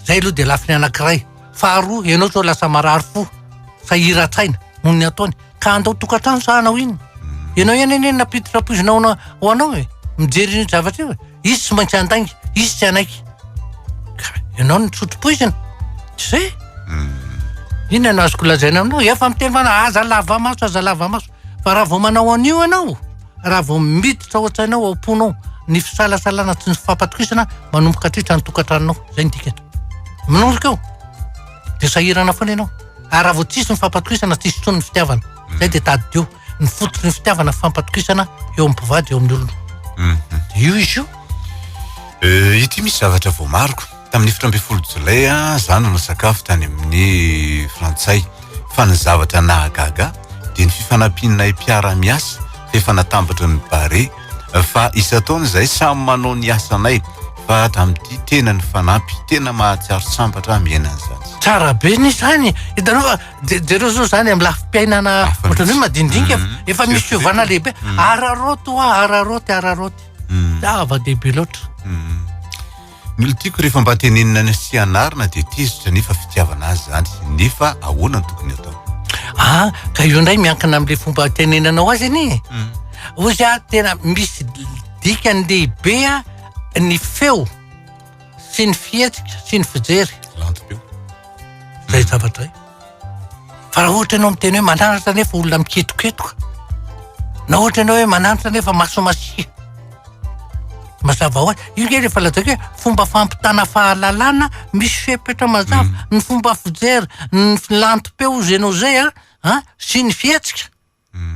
Zay aloha dia lafiny anankiray. Faharoa ianao zao lasa marary fo sahiran-tsaina noho ny ataony ka andao tokantrano sa anao iny. Ianao ihany eny napiditra-poizinao ho anao mijery ny zavatra io izy tsy maintsy andainga izy tsy anaiky. Ianao ny sotro-poizina tsy zay. Inona no azoko lazaina aminao efa miteny mana aza lava maso fa raha vao manao an'io ianao raha vao miditra ao an-tsainao ao am-ponao ny fisalasalana tsy ny fampatokisana manomboka hatritra ny tokantranonao zay ny dikany manomboka eo dia sahirana foana ianao ary raha vao tsisy ny fampatokisana tsisy tsony ny fitiavana zay dia tadidio ny fototry ny fitiavana fampatokisana eo amin'ny mpivady eo amin'ny olona io izy io. Ity misy zavatra vao mariko tamin'ny 17 Jolay za no sakafo tany amin'ny frantsay fa ny zavatra nahagaga dia ny fifanampianay mpiara-miasa efa natambatra ny bare fa isa-taona zay samy manao ny asanay fa tamin'ity tena ny fanampy tena mahatsiaro sambatra miainan'izany. Tsara be ny zany hitanao fa jereo zao zany amin'ny lafim-piainana ohatrany hoe madinidika efa misy fiovana lehibe araroty zava-dehibe loatra. Ny olo tiako rehefa mba tenenina ny sianarina dia tezitra nefa fitiavana azy zany nefa ahoana ny tokony atao. Ka io indray miankina amin'ilay fomba tenenanao azy iny ozy tena misy dikany lehibe ny feo sy ny fihetsika sy ny fijery lantopeo zay zavatra fa raha ohatra ianao miteny hoe mananatra nefa olona miketoketoka na ohatra ianao hoe mananatra nefa masomasia mazava ho azy io nge rehefa lazaka hoe fomba fampitana fahalalana misy fepetra mazava ny fomba fijery ny lantopeo izy ianao zay sy ny fihetsika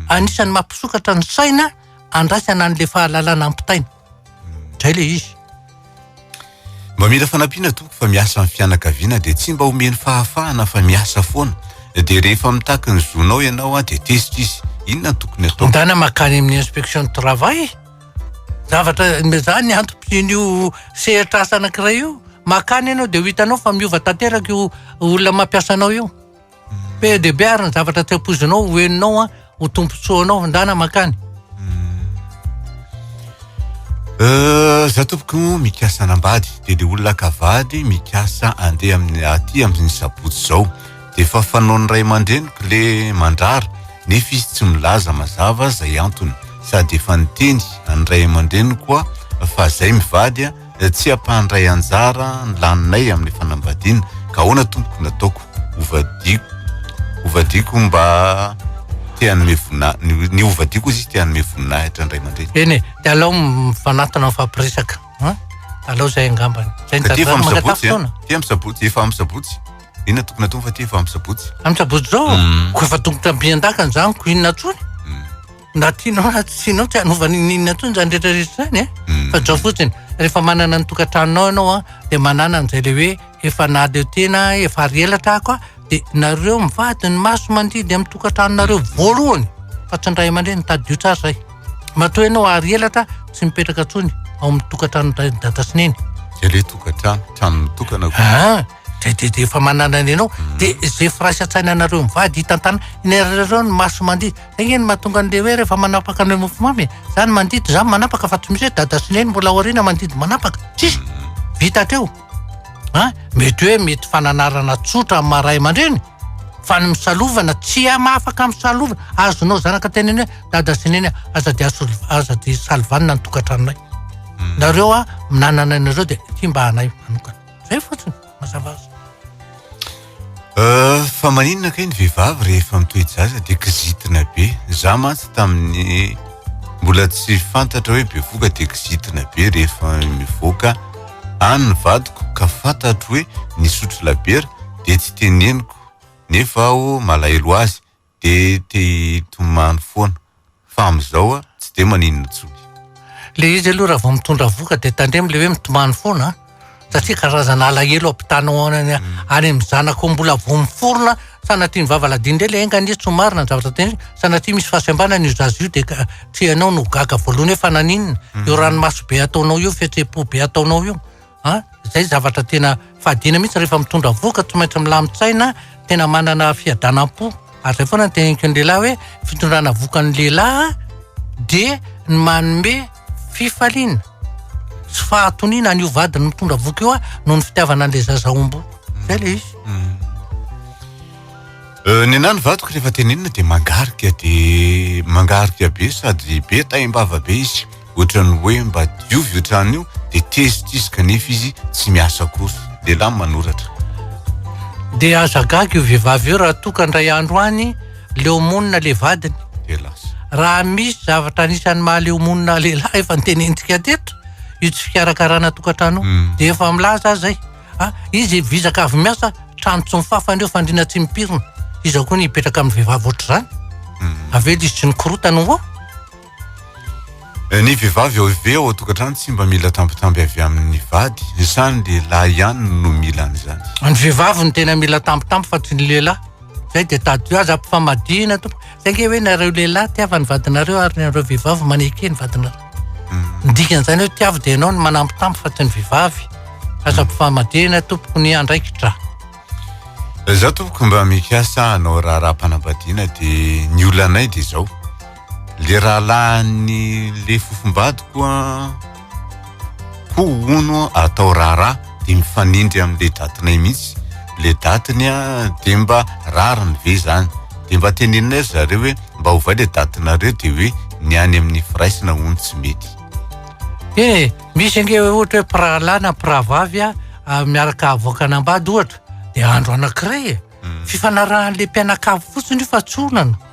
anisany mampisokatra ny saina andrasana an'le fahalalana ampitaina zay le izy. Mba mila fanampiana toko fa miasa amin'ny fianakaviana dia tsy mba omeny fahafahana fa miasa foana dia rehefa mitaky ny zonao ianao dia tezitra izy inona ny tokony atao. Ndana makany amin'ny inspection de travail zavatra zany antom-pian'io sehatra asa anankiray io makany ianao dia ho hitanao fa miova tanteraka io olona mampiasa anao io be dia be ary ny zavatra tsy ampoizinao hoeninao ho tompontsoanao ndana makany. Za tompoko mikasa anambady dia le olona kavady mikasa andeha amin'ny aty amin'ny sabotsy zao dia efa fanao ny ray aman-dreniko le mandrara nefa izy tsy milaza mazava zay antony sady efa niteny ny ray aman-dreniko koa fa zay mivady tsy hampandray anjara ny laninay amin'ny fanambadiana ka ahoana tompoko nataoko ovadiko mba tianome voninahitra ny ovadiko izy tianome voninahitra ny ray aman-dreny. Eny dia alao mifanatona amin'ny fampiresaka alao zay angambany zay tia misabotsy efa misabotsy inona tokony atao fa tia efa misabotsy amisabotsy zao ko efa tongotra mpian-dakany zany ko inona tsony na tianao na tsinao tsy hanovany inona tsony zany rehetrarehetra zany fa zao fotsiny rehefa manana ny tokantranonao ianao dia manana an'izay le hoe efa nady eo tena efa arielatra ako dia nareo mivady ny maso mandidy amin'ny tokantranonareo voalohany fa tsy ndray aman-dreny tadio tsara zay matoa ianao arielatra tsy mipetraka tsony ao amin'ny tokantrano dadasineny zay le tokantrano trano mitokana de efa manana any ianao de zay firaisan-tsaina anareo mivady hitantana inareo ny maso mandidy zegny eny mahatonga an'le hoe rehefa manapaka an'le mofomamy zany mandidy zany manapaka fa tsy misy hoe dada sy neny mbola aoriana mandidy manapaka tsisy vita teo mety hoe mety fananarana tsotra amin'ny maray aman-dreny fa ny misalovana tsy mahafaka misalovana azonao zanaka teneny hoe dada sy neny aza de salvanina ny tokantranonay nareo minanana anareo de ty mba anay manokana zay fotsiny mazava azy fa maninona kay ny vehivavy rehefa mitoejaza de kizitina be za mantsy tamin'ny mbola tsy fantatra hoe bevoka de kizitina be rehefa mivoaka any ny vadiko ka fantatro hoe nisotro labera de tsy teneniko nefa aho malahelo azy de te tomany foana fa am'izao tsy de maninona tsony le izy aloha raha vao mitondra voka de tandremo le hoe mitomany foana satria karazana alahelo ampitanao any amin'ny zanako mbola vao miforona sanatria ny vavaladiny le engany tsy marina ny zavatra teny sanatria misy fahasembanana io zazy io de tsy anao no gaga voalohany hoe fananinina io ranomaso be ataonao io fihetsem-po be ataonao io zay zavatra tena fahadiana mihitsy rehefa mitondra voka tsy maintsy milamitsaina tena manana fiadanam-po ary zay foana ny teneniko ny lehilahy hoe fitondrana voka ny lehilahy de ny manome fifaliana sy fahatoniana an'io vadiny mitondra voka io noho ny fitiavana an'le zazaombo zay le izy ny anany vadiko rehefa tenenina de mangarika be sady be taim-bava be izy ohatrany hoe mba diovy ohatrany io de tezitra izy kanefa izy tsy miasa kory lehilahy manoratra de azagaga io vehivavy io raha toka ndray andro any leomonina le vadiny de lasa raha misy zavatra anisan'ny mahaleomonina lehilahy efa nitenentsika teto io tsy fikarakarana tokantrano de efa milaza zay izy vizaka avy miasa trano tsy mifafany eo fandrina tsy mipirina izy koa nipetraka amin'ny vehivavy ohatr' zany avelo izy tsy nikorotana ao ny vehivavy ao iveo tokantrano tsy mba mila tampitamby avy amin'ny vady zany lehilahy ihany no mila an'izany ny vehivavy ny tena mila tampitamby fa tsy ny lehilahy zay de tady azy ampifamadina tompo zay ke hoe nareo lehilahy tiava ny vadinareo ary nareo vehivavy maneke ny vadinareo ndikan'izany hoe tiavy de ianao ny manampitamby fa tsy ny vehivavy aza ampifamadina tompoko ny andraikitra za tompoko mba mikasa anao raha-panambadiana de ny olanay de zao le rahalahany le fofombadiko ko ono atao raharaha de mifanindry am'le datinay mihitsy le datiny de mba rariny ve zany de mba teneninay zareo hoe mba hovay le datinareo de hoe ny any amin'ny firaisina ono tsy mety misy ange ohatra hoe pirahalah na pirahavavy miaraka avoakanambady ohatra de andro anankiray fifanarahan'le mpianakavy fotsiny io fa tsonana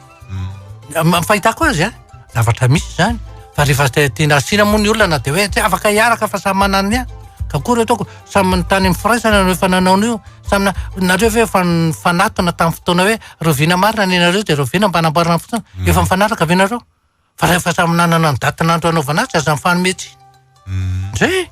fahitako azy zavatra misy zany fa rehefa tena asina moa ny olona de hoe tsy afaka hiaraka fa samy manany ka kory ataoko samy tany amin'ny firaisana no efa nanaony io samy nareo ve fanatona tamin'ny fotoana hoe rovina marina ny nareo de rovina mba namboarina fotsiny efa mifanaraka ave nareo fa rehefa samy nanana ny datin'andro anaovana azy aza mifanometsy zay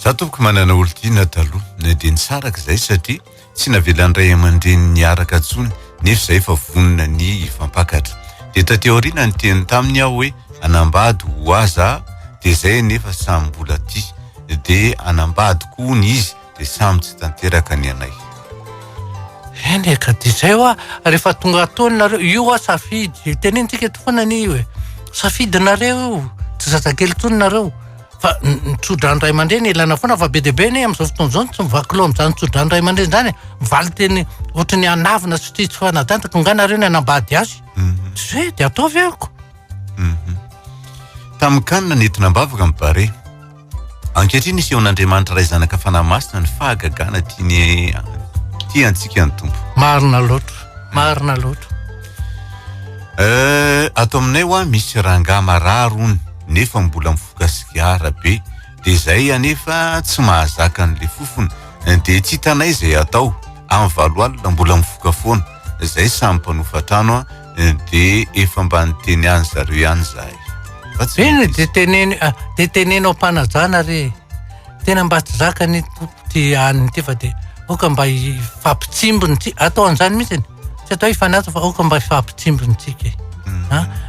za tompoko manana olo tiana taloha de ny saraka zay satria tsy navelan'ny ray aman-dreny niaraka tsony nefa zay efa vonona ny fampakatra de tateoriana ny teny taminy aho hoe anambady ho aza de zay nefa samy mbola ty de anambady koa ny izy de samy tsy tanteraka ny anay eny ka de zay rehefa tonga ataony nareo io safidy tenentsika eto foana ny hoe safidinareo tsy zazakely tsony nareo fa nitsodrany ray aman-dreny ilana foana fa be de be ny am'izao fotoana zao tsy mivakilo am'zany nitsodrany ray aman-dreny zany mivaly teny ohatra ny anavina sy tsy fanadantaka nga nareo ny anambady azy zay de ataovy ako tamin'ny kanina nentina mbavaka mibare ankehitriny isy eo an'Andriamanitra ray zanaka fanahy-masina ny fahagagana ty antsika ny tompo marina loatra ato aminay misy rangahy marary ony nefa mbola mifoka sigara be de zay anefa tsy mahazaka an'le fofony de tsy hitanay zay atao amin'ny valo alina mbola mifoka foana zay samy mpanofa-trano de efa mba niteny any zareo ihany zahay eny de tenenao mpanajana re tena mba tsy zakany ty aniny ty fa de oka mba ifampitsimbony ty atao an'izany mihitsy tsy atao ifanaja fa oka mba ifampitsimbony tsika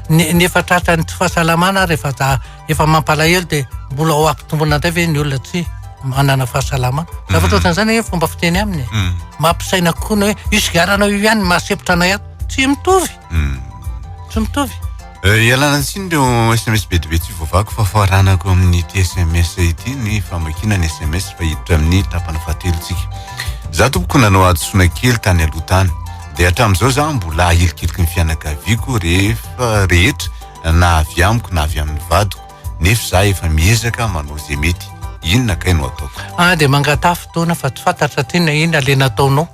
nefa tratra ny tsy fahasalamana rehefa efa mampalahelo de mbola ao ampitombona ndray ve ny olona tsy manana fahasalamana zavatra ohatran'izany hoe fomba fiteny aminy mampisaina koa na hoe io sigaranao io ihany mahasepotra anay ato tsy mitovy tsy mitovy ialana tsiny reo SMS bedibe tsy vovako fa faharanako amin'ity SMS ity ny famakina ny SMS fa hiditra amin'ny tapany fahatelotsika za tompoko nanao adosona kely tany aloha tany dia hatramin'izao za mbola ahilikiliky ny fianakaviako rehefa rehetra na avy amiko na avy amin'ny vadiko nefa za efa miezaka manao zay mety inona kaino ataoko dia mangatafy fotoana fa tsy fantatra ty na ina le nataonao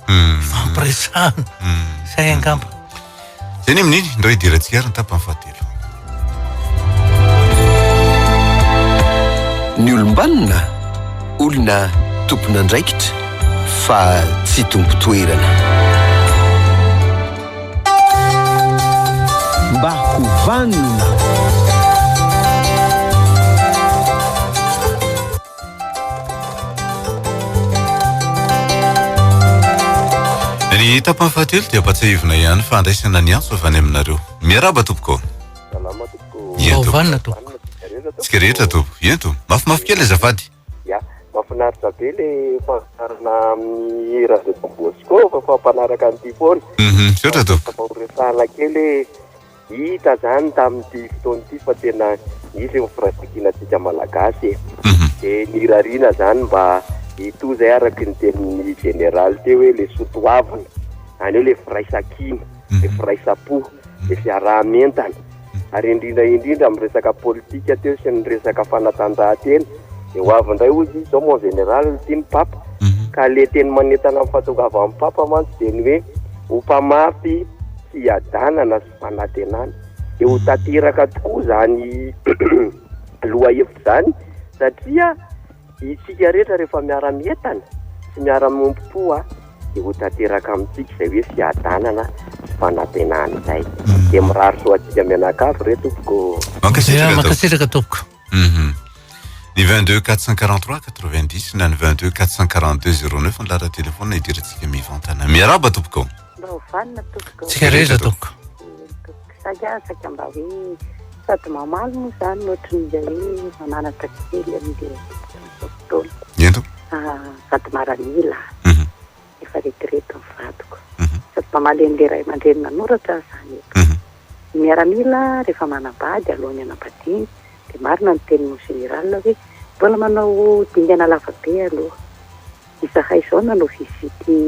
fampiresahana zay angamba zay ny amin'iny ndao hidirantsika ary ny tapany fahatelo ny olombanona olona tompona andraikitra fa tsy tompo toerana mba hovanona ny tapany fahatelo dia ampatsahivina ihany fa andraisana ny antso avy any aminareo miaraba tompoko hovanona tompo tsika rehetra tompo ento mafimafy kely azafady mahafinaritra be le fahafantarana amin'ny radio Don Bosco fa fampanaraka an'ity foana sotra tompo fahoresahana kely hita zany tamin'ity fotoana ity fa tena misy firaisankinatsika malagasy dia nirariana zany mba hitozay araky ny tenin'ny generaly teo hoe le sotoavana any hoe le firaisankina le firaisapo le fiarahamentana ary indrindra amin'ny resaka politika teo sy ny resaka fanatanjahantena dia ho avy indray ozy izao mon général tiany papa ka le teny manentana amin'ny fahatongava amin'ny papa mantsy dia ny hoe ho mpamafy sy adanana sy fanantenana dia ho tanteraka tokoa zany loha hevitra zany satria isika rehetra rehefa miara-mientana sy miara-mompo-po dia ho tanteraka amintsika izay hoe fiadanana sy fanantenana izay dia mirary soatsika mianakavy re tompoko mankasitraka tompoko ny 22 443 90 na ny 22 442 09 ny lara telefona idirantsika mivantana miaraba tompoko mba hovanona tompoko tsika rehetra tompoko sagasaka mba hoe sady mamaly moa zany ohatran'izay hoe mananatra kely amin'le fotoana ento sady maramila efa retirety ny vadiko sady mamaly an'le ray aman-dreny nanoratra zany miaramila rehefa manambady alohany anambadiany dia marina ny tenin'ny général hoe mbola manao dingana lavabe aloha isahay izao nanao visity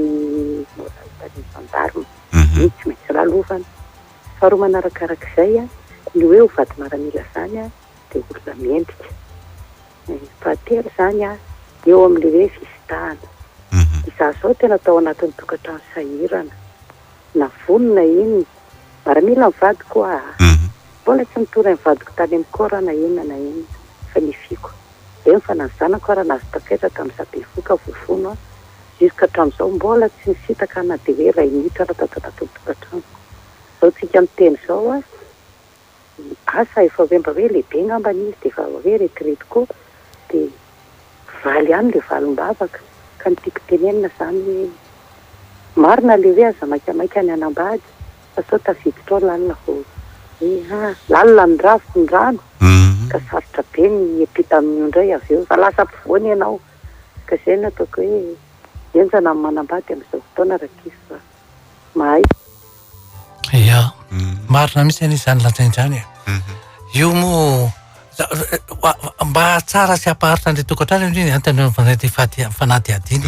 moralitany gendarme tsy maintsy lalovana faharoa manarakarak'izay ny hoe ho vady maramila zany dia olona mendrika fahatelo zany eo amin'le hoe visitahana izaho zao tena tao anatin'ny tokantrano sahirana na vonona iny maramila ny vadiko mbola tsy nitory ny vadiko tany amin'ny korana inona na inona fa nifiko dia fa na ny zanako raha nazo tafetra tamin'ny sabevoka vofono juska hatramin'izao mbola tsy nisitaka na dia hoe ray minitra raha tatanatin'ny tokantrano zao tsika miteny zao asa efa hoe mba hoe lehibe ngamba nizy dia efa hoe retirety koa dia valy ihany le valim-bavaka ka nitiako tenenina zany hoe marina le hoe aza maikamaika ny anambady fa sao taviditra ao lalina ho lalina ny ravo ny rano ka sarotra be ny epita amin'io indray avy eo fa lasa mpivoany ianao ka izay no ataoko hoe enjana amin'ny manambady amin'izao fotoana rakisy fa mahay ia marina misy any izany lazain'izany io moa mba tsara sy ampaharitra an'le tokantrano indrindra antany fanaty adiny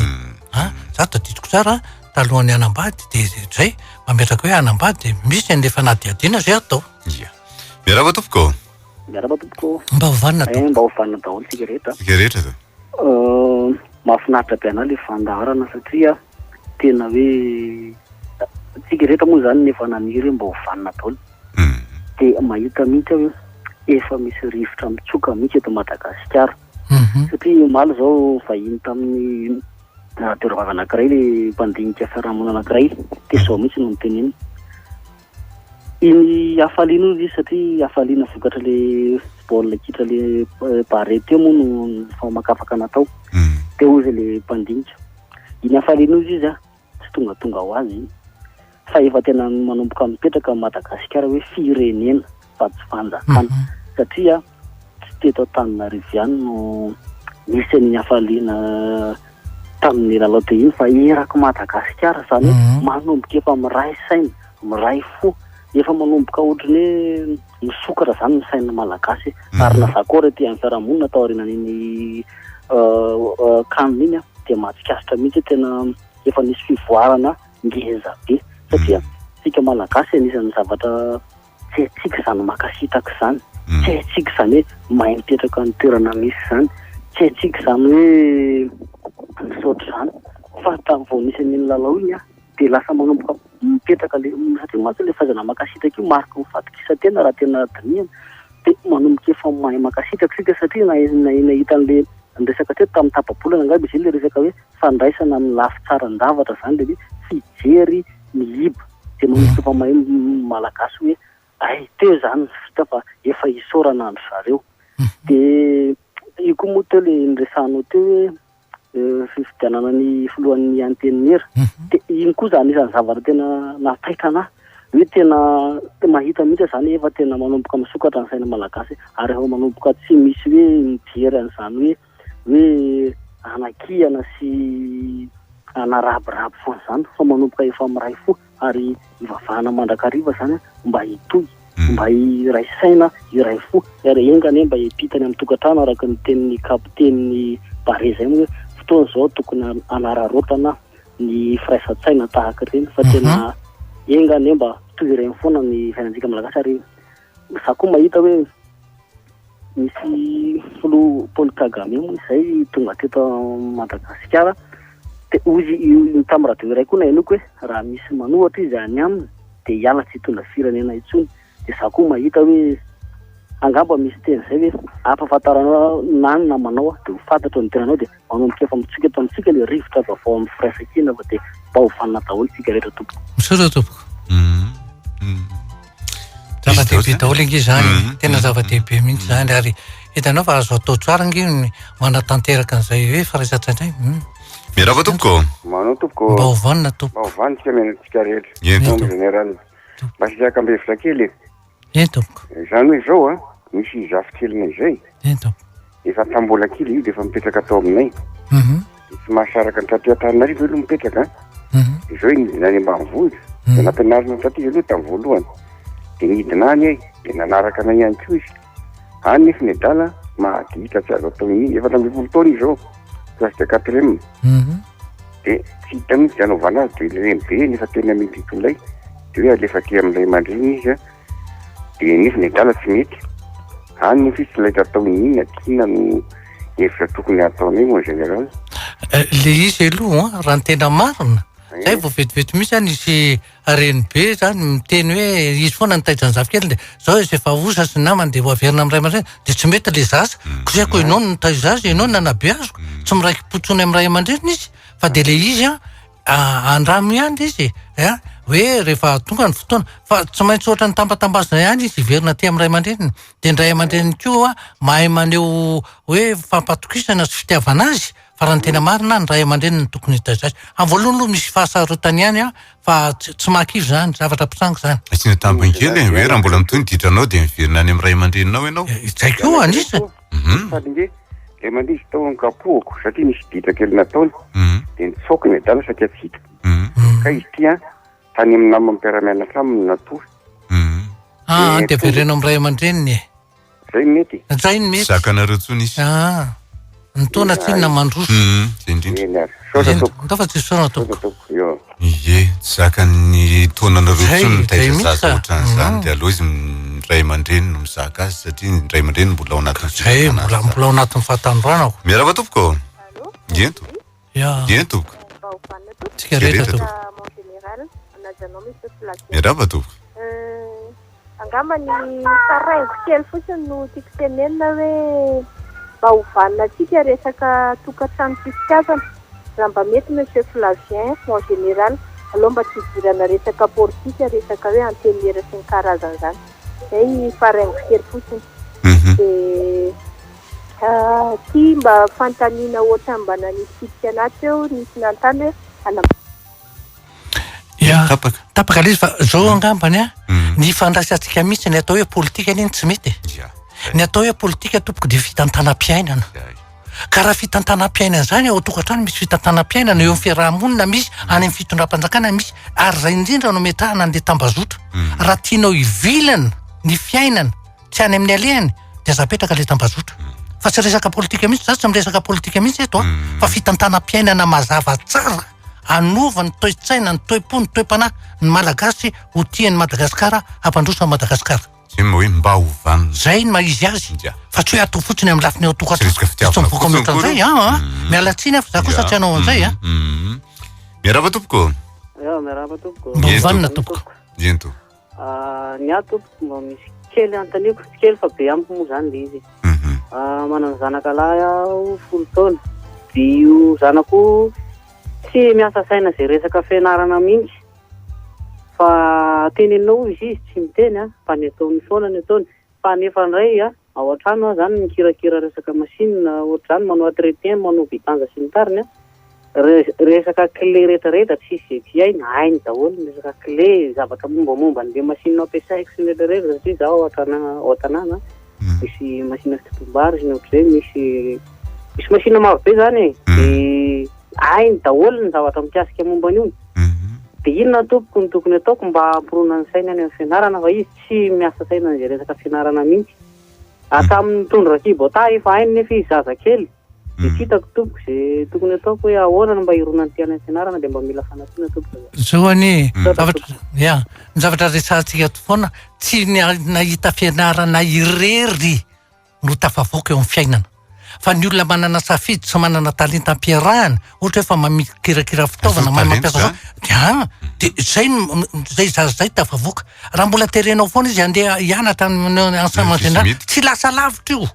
za tadidiko tsara talohan'ny anambady dia zay mametraka hoe anambady dia misy an'le fanaty adina zay atao miaraba tompoko miaraba tompoko mba hovanona to mba hovanona daholo tsika rehetra tsika rehetra to mahafinaritra be anao le fandaharana satria tena hoe tsika rehetra moa zany nefa naniry mba hovanona daholo dia mahita mihitsy hoe efa misy rivotra mitsoka mihitsy eto Madagasikara satria maly zao vahiny tamin'ny toeravava anankiray le mpandinika fiarahamonina anankiray dia zao mihitsy no niteneny iny hafaliana izy satria hafaliana vokatra le baolina kitra le barety eo moa no famakafaka natao dia ozy le mpandinika iny hafaliana izy izy tsy tonga ho azy fa efa tena manomboka mipetraka Madagasikara hoe firenena fa tsy fanjakana satria tsy teto Antananarivo ihany no misy ny hafaliana tamin'ny lalao dia iny fa erako Madagasikara zany manomboka efa miray saina miray fo efa manomboka ohatrany hoe misokatra zany ny saina malagasy ary na zakore ty amin'ny fiarahamonina tao aorianan'iny kanina iny dia mahatsikaritra mihitsy tena efa nisy fivoarana ngeza be satria tsika malagasy anisan'ny zavatra tsy haitsika zany makasitaka zany tsy haitsika zany hoe mahay mipetraka ny toerana misy zany tsy haitsika zany hoe misaotra zany fa vao nisy an'iny lalao iny dia lasa manomboka mipetraka satria matsy le fazana makasitaka io marika mifatikisa-tena raha tena dinihana dia manomboka efa mahay makasitaka sika satria nahita an'le resaka teto tamin'ny tapabolana angamba izy le resaka hoe fandraisana amin'ny lafy tsaran-davatra zany le hoe fijery mihiba dia manomboka efa mahay malagasy hoe ay teo zany vita fa efa isaorana andro zareo dia io koa moa teo le niresahanao teo hoe fifidianana ny filohan'ny antenera dia iny koa zany isan'ny zavatra tena nataitra anahy hoe tena mahita mihitsy zany efa tena manomboka misokatra ny saina malagasy ary efa manomboka tsy misy hoe mijery an'izany hoe anakiana sy anarabirabo foana zany fa manomboka efa miray fo ary ivavahana mandrakariva zany mba hitoy mba iray saina iray fo ary engany mba hipitany amin'ny tokantrano araka ny tenin'ny kapiten'ny bare zay moa hoe fotoana zao tokony anararotana ny firaisan-tsaina tahaka ireny fa tena engany mba toy ireny foana ny fiainantsika malagasy ary za koa mahita hoe misy filoha Paul Kagame moa izay tonga teto Madagasikara dia ozy tamin'ny radio iray koa na henoko hoe raha misy manohatra izy any aminy dia hiala tsy hitondra firenena intsony dia za koa mahita hoe angamba misy teny izay hoe ampahafantarana nany na manao dia ho fantatra ny tenanao dia manomboka efa mitsika eto amintsika le rivotra vaovao amin'ny firaisan-kina fa dia mba ho fanina daholo tsika rehetra tompoko misaotra tompoko zava-dehibe daholo ingy zany tena zava-dehibe mihitsy zany ary hitanao fa azo atao tsara ingy manatanteraka an'izay hoe firaisan-tsaina miarava tompoko manao tompoko mba hovanina tompo mba hovanitsika menantsika rehetra général mba sisaka mbevitra kely tompoko zany hoe zao misy zafikelina izay tompo efa tambola kely io dia efa mipetraka atao aminay tsy mahasaraka ny taty-Antananarivo aloha mipetraka izao nany ambanivohitra dia nampianarina taty aloha tamin'ny voalohany dia nidina any ahy dia nanaraka anay ihany koa izy any nefa ny adala mahadita tsy azo atao iny efa tambin'ny 20 taona izao classe de quatrième dia tsy hita mihitsy anaovana azy dia lembe nefa tena midito ilay dia hoe alefa ty amin'ilay mandriny izy dia nefa ny adala tsy mety any nefa izy tsy laita atao iny atiana no hevitra tokony ataonay moa général le izy aloha raha ny tena marina zay vao vetivety misy zany izy areny be zany miteny hoe izy foana nitaitra ny zafikely dia zao izy efa osa sy namany dia ho averina amin'ray aman-dreny dia tsy mety le zaza kosaiko ianao no nitaiza azy ianao nanabe azoko tsy miraiky potsony amin'ray aman-dreny izy fa dia le izy andramo ihany izy hoe rehefa tonga ny fotoana fa tsy maintsy ohatra ny tambatambazana ihany izy iverina ty amin'ray aman-dreniny dia ndray aman-dreniny koa mahay maneho hoe fampatokisana sy fitiavana azy fa raha ny tena marina ny ray aman-dreniny tokony hitaiza azy amin'ny voalohany aloha misy fahasarotany ihany fa tsy makivy zany zavatra pitsango zany tsy natambiny kely hoe raha mbola mitony ditranao dia miverina any amin'ray aman-dreninao ianao zay koa anisa falinge le mandisy tao ny kapohako satria misy ditra kely nataony dia nitsoky ny adala satria tsy hita ka izy ty tany amin'ny namany mpiara-mianatra aminy natory dia verena amin'ray aman-dreniny zay mety zay ny mety zakanareo tsony izy nitona tsinona mandroso zay indrindra ndao fa tsy sorana tompoko ie zakany tonanareo tsony nitaiza zaza ohatran'izany dia aloha izy ray aman-dreny no mizaka azy satria ny ray aman-dreny mbola ao anatin'zay mbola ao anatin'ny fahatanoranako miarava tompoko ento tompoko tsika rehetra tompoko miarava tompoko angamba ny faraingo kely fotsiny no tiako tenenina hoe mba hovanina atsika resaka tokantrano fisikazana raha mba mety monsieur Flavien en général aloha mba tsy hidirana resaka politika resaka hoe antenera sy ny karazana zany zay faraingo kely fotsiny dia ty mba fantaniana ohatra mba nanisitsika anaty eo nisy nantany hoe tapaka le izy fa zao angambany ny fandraisantsika mihitsy ny atao hoe politika iny tsy mety ny atao hoe politika tompoko dia vitantanam-piainana Karaha fitantanam-piainana zany ao tokantrano misy fitantanam-piainana eo amin'ny fiarahamonina misy any amin'ny fitondram-panjakana misy ary zay indrindra no metrahana an'le tambazotra raha tianao ivilana ny fiainana tsy any amin'ny alehany dia aza apetraka le tambazotra fa tsy resaka politika mihitsy za tsy miresaka politika mihitsy eto fa fitantanam-piainana mazava tsara anova ny toe-tsaina ny toe-po ny toe-panahy ny malagasy ho tian'ny Madagasikara hampandrosa Madagasikara hoe mba hovana zay ny maizy azy fa tsy hoe atao fotsiny amin'ny lafiny ao tokantrano mialatsiny fa za kosa tsy hanao an'izay miarava tompoko miarava tompoko mba hovanina tompoko jento ny ahy tompoko mba misy kely antaniko tsy kely fa be ampy moa zany le izy manana zanaka lahy aho 10 taona dia io zanako tsy miasa saina zay resaka fianarana mihitsy fa teneninao izy tsy miteny fa ny ataony foana ny ataony fa nefa ndray ao an-trano zany mikirakira resaka masinina ohatr'izany manao entretien manao vidanza sy ny tariny resaka clé rehetrarehetra tsisy ainy hainy daholo resaka clé zavatra mombamomba n'le masinina ampiasaiko sy ny rehetrarehetra satria zaho ao an-tanàna misy masinina fitotom-bary sy ny ohatr'izay misy masinina maro be zany dia hainy daholo ny zavatra mikasika momba an'io dia inona tompoko ny tokony ataoko mba hampirona ny saina any amin'ny fianarana fa izy tsy miasa saina izay resaka fianarana mihitsy atamin'ny mitondra kibota efa hainy nefa izy zazakely dia tsy hitako tompoko izay tokony ataoko hoe ahoana mba hirona ny tiana fianarana dia mba mila fanampiana tompoko zao any ny zavatra resantsika foana tsy nahita fianarana irery no tafavoaka eo amin'ny fiainana fa ny olona manana safidy sy manana talenta ampiarahana ohatra hoe fa mamikirakira fitaovana mampiasa zao dia zay zazay tafavoaka raha mbola terenao foana izy andeha hianatra enseignement tsy lasa lavitra io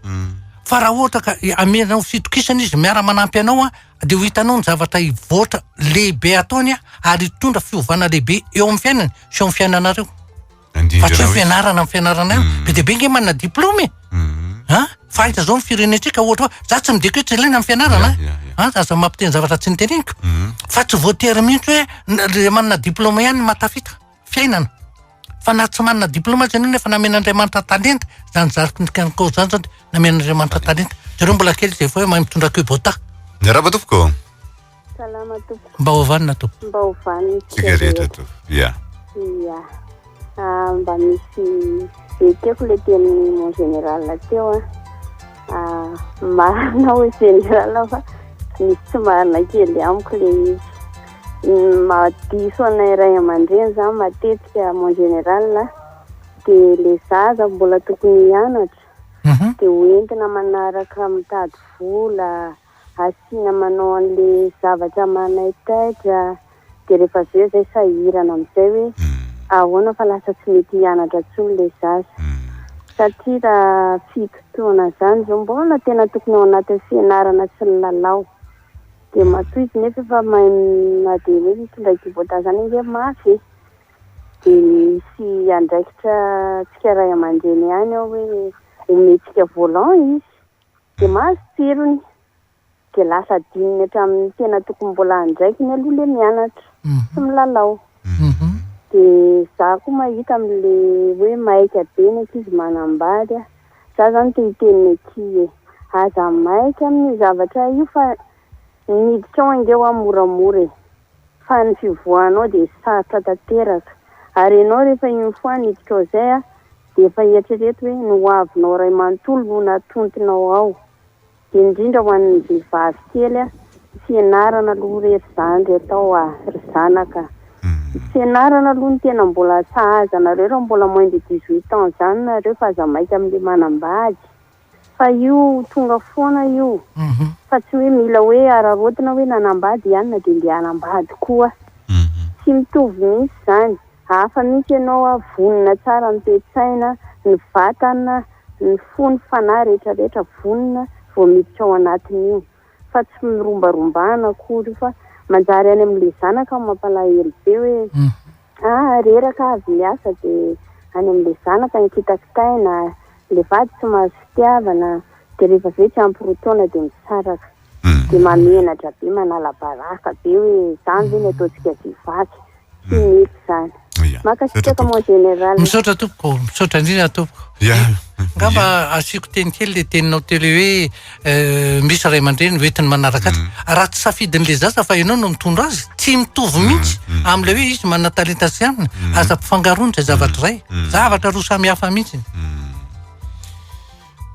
fa raha ohatra ka amenao fitokisana izy miara manampy anao dia ho hitanao ny zavatra hivoatra lehibe ataony ary hitondra fiovana lehibe eo amin'ny fiainana sy eo amin'ny fiainanareo fa tsy hoe fianarana amin'ny fianarana io be dia be nge manana diplôme fa ahita zao ny firenentsika ohatra hoe za tsy mideko hoe tsy ilaina amin'ny fianarana aza mampiteny zavatra tsy niteneniko fa tsy voatery mihitsy hoe manana diplôme ihany matafita fiainana fa na tsy manana diplôme zany nefa namen'Andriamanitra talenta zany zariko zany zany namen'Andriamanitra talenta zareo mbola kely zay fa hoe mahay mitondra kibota miarava tompoko salama tompoko mba hovanina tompoko mba hovanina tsika rehetra tompoko mba misy ekeko le teny mon général teo marina hoe général fa misy tsy marina kely amiko le izy madiso anay ray aman-dreny zany matetika mon général dia le zaza mbola tokony hianatra dia hoentina manaraka mitady vola asiana manao an'le zavatra manaitaitra dia rehefa zay sahirana amin'izay hoe ahoana fa lasa tsy mety hianatra tsony le zaza satria raha fitotoana zany zao mbola tena tokony ao anaty fianarana sy ny lalao dia matoa izy nefa efa mahay na dia hoe mitondra kibota zany hoe mafy dia sy andraikitra tsika ray aman-dreny ihany ao hoe ometsika volant izy dia mahazo tsirony dia lasa dininy hatramin'ny tena tokony mbola andraikiny aloha le mianatra sy milalao dia za koa mahita amin'le hoe maika be ny ankizy manambady za zany te hiteniny aky aza maika amin'ny zavatra io fa miditra ao angeo moramora fa ny fivoanao dia sarotra tanteraka ary ianao rehefa iny foa niditra ao izay dia efa eritrereto hoe noavinao ray manontolo no natontinao ao dia indrindra ho an'ny vehivavy kely fianarana aloha rehetra zany retao ry zanaka fianarana aloha ny tena mbola sahaza nareo raha mbola moins de 18 ans zany nareo fa aza maika amin'le manambady fa io tonga foana io fa tsy hoe mila hoe ararotina hoe nanambady ihany na dia ndeha hanambady koa tsy mitovy mihitsy zany hafa mihitsy ianao vonona tsara ny toe-tsaina ny vatana ny fony fanahy rehetrarehetra vonona vao miditra ao anatin'io fa tsy mirombarombana akory fa manjary any amin'le zanaka mampalahelo be hoe reraka avy miasa dia any amin'le zanaka nikitakitaina le vady tsy mahazo fitiavana dia rehefa ve tsy ampirotona dia misaraka dia mamenatra be manala baraka be hoe zany ve ny ataontsika vehivavy tsy mety zany makasitraka mon général misaotra tompoko misaotra indrindra tompoko Ngamba asiko teny kely le teninao telo hoe misy ray aman-dreny hoentiny manaraka azy. Raha tsy safidin'le zaza fa ianao no mitondra azy, tsy mitovy mihitsy amin'le hoe izy manana talenta sy anina, aza mpifangarony zay zavatra iray. Zavatra roa samy hafa mihitsy.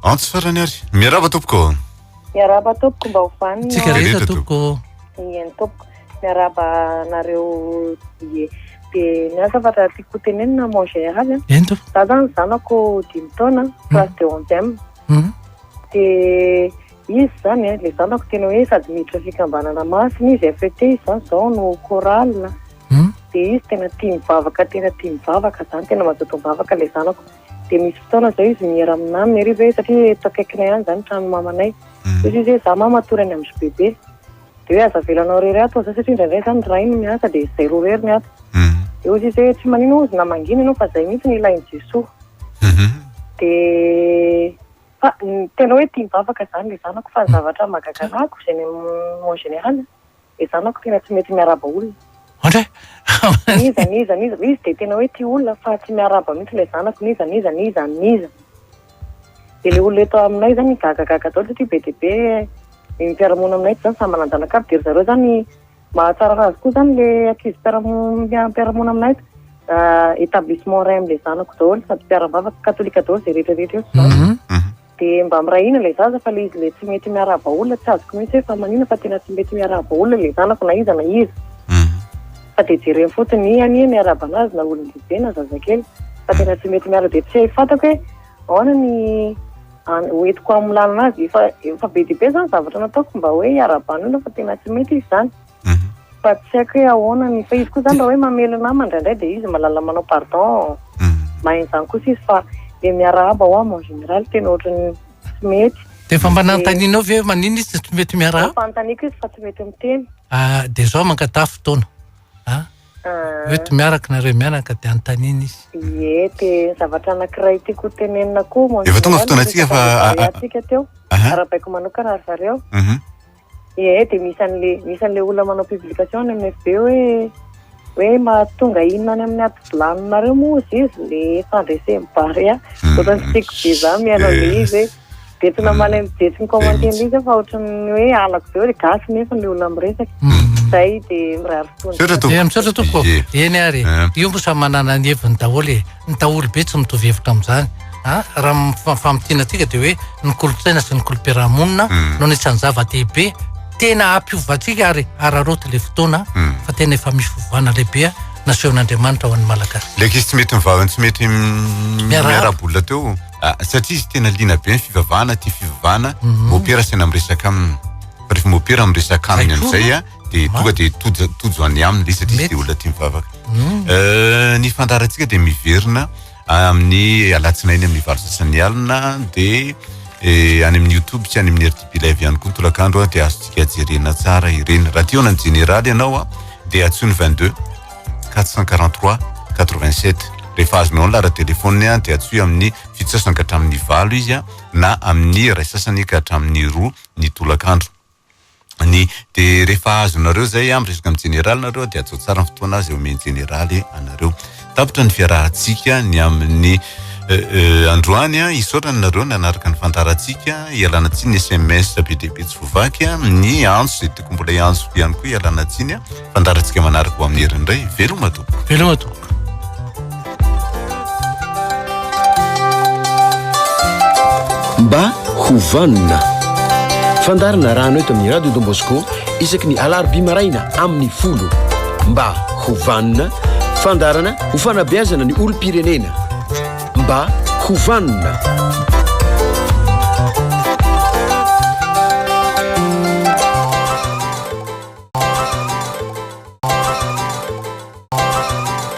Antsy farany ary. Miaraba tompoko. Miaraba tompoko mba ho vanina. Tsika rehetra tompoko. Eny tompoko. Miaraba nareo dia miasa fa raha tiako tenenina mon général. Ento. Za zany zanako 10 taona, classe de 11e. Dia izy zany le zanako tena hoe sady miditra fikambanana masina izy FT izany zao no chorale. Dia izy tena tia mivavaka zany tena mazoto mivavaka le zanako. Dia misy fotoana zao izy miera aminay meriva satria eto akaikinay ihany zany trano mamanay. Izy hoe za mama tory any amin'ny bebe. Dia hoe aza velanao rery ato za satria indraindray zany ray no miasa dia izay roa rery miasa. Dia izy hoe tsy manino ozy na mangina ianao fa izay mihitsy ny ilain'i Jesoa. Dia tena hoe tia mivavaka zany le zanako fa ny zavatra magagalako izay mon général le zanako tena tsy mety miaraba olona. Niza. Izy dia tena hoe tia olona fa tsy miaraba mihitsy le zanako niza. Dia le olona eto aminay zany gagagaga daholo satria be dia be mpiaramonina aminay zany samy mananjanakavy dia zareo zany mahatsara azy koa zany le ankizy mpiaramonina aminay établissement ray amin'le zanako daholo sady mpiara-bavaka katolika daholo zay rehetrarehetra eo zany. Dia mba mirahina le zaza fa le izy le tsy mety miaraba olona tsy azoko mihitsy hoe fa manina fa tena tsy mety miaraba olona le zanako na iza. Fa dia jereny fotony any miaraba anazy na olona lehibe na zazakely fa tena tsy mety miaraba dia tsy fantako hoe ahoana ny hoentiko amin'ny lalana azy efa be dia be zany zavatra nataoko mba hoe hiarabana olona fa tena tsy mety izy zany. Fa tsy haiko hoe ahoana ny fa izy koa zany raha hoe mamelona mandraindray dia izy malala manao pardon mahay zany kosa izy fa le miarahaba ho amin'ny général tena ohatrany tsy mety. Dia efa mba nanontanianao ve manino izy tsy mety miarahaba? Fanontaniako izy fa tsy mety miteny. Dia zao mankatafo fotoana. Hoe ty miaraka nareo miaraka dia anontanina izy. Ie, dia zavatra anankiray tiako tenenina koa efa tonga fotoanatsika fa atsika teo arabaiko manokana ary zareo. Ie, dia misy an'le olona manao publication amin'ny FB hoe mahatonga inona any amin'ny ativilaninareo moa izy le fandresem-bary ohatrany tsy tiako be zany mihaino an'le izy dia tsy namaly mijery ny commentaire izy fa ohatrany hoe alako be hoe gasy nefa le olona miresaka. Zay dia mirary fotoana. Misaotra tompoko. Eny ary io moa samy manana ny heviny daholo ny daholo be tsy mitovy hevitra amin'izany. Raha famitianantsika dia hoe ny kolotsaina sy ny kolom-piarahamonina no anisan'ny zava-dehibe tena ampiovantsika ary araroty le fotoana fa tena efa misy fivavahana lehibe nasehon'Andriamanitra ho an'ny malagasy. Leka izy tsy mety mivavana tsy mety miarabolona teo satria izy tena liana be ny fivavahana tia fivavahana mopera saina miresaka aminy fa rehefa mopera miresaka aminy amin'izay dia tonga dia tojo any aminy le satria izy dia olona tia mivavaka. Ny fandarantsika dia miverina amin'ny alatsinainy amin'ny valo sasany alina dia any amin'ny YouTube sy any amin'ny RTP live ihany koa ny tolakandro dia azontsika jerena tsara ireny raha tia onany général ianao dia atsony 22 443 87 rehefa azonao lara telefôny dia atsoy amin'ny fito sasany ka hatramin'ny valo izy na amin'ny iray sasany ka hatramin'ny roa ny tolakandro dia rehefa azonareo zay miresaka amin'ny général nareo dia atao tsara ny fotoana zay omeny généraly anareo tapitra ny fiarahantsika ny amin'ny androany isaorany nareo nanaraka ny fantarantsika ialana tsiny ny SMS be dia be tsy vovaky ny antso zay tiako mbola iantso ihany koa ialana tsiny fantarantsika manaraka ho amin'ny herin'iray veloma tompoko. Mba hovanina fandarana rano eto amin'ny radio Don Bosco isaky ny alarobia maraina amin'ny 10 mba hovanina fandarana ho fanabeazana ny olom-pirenena mba hovanina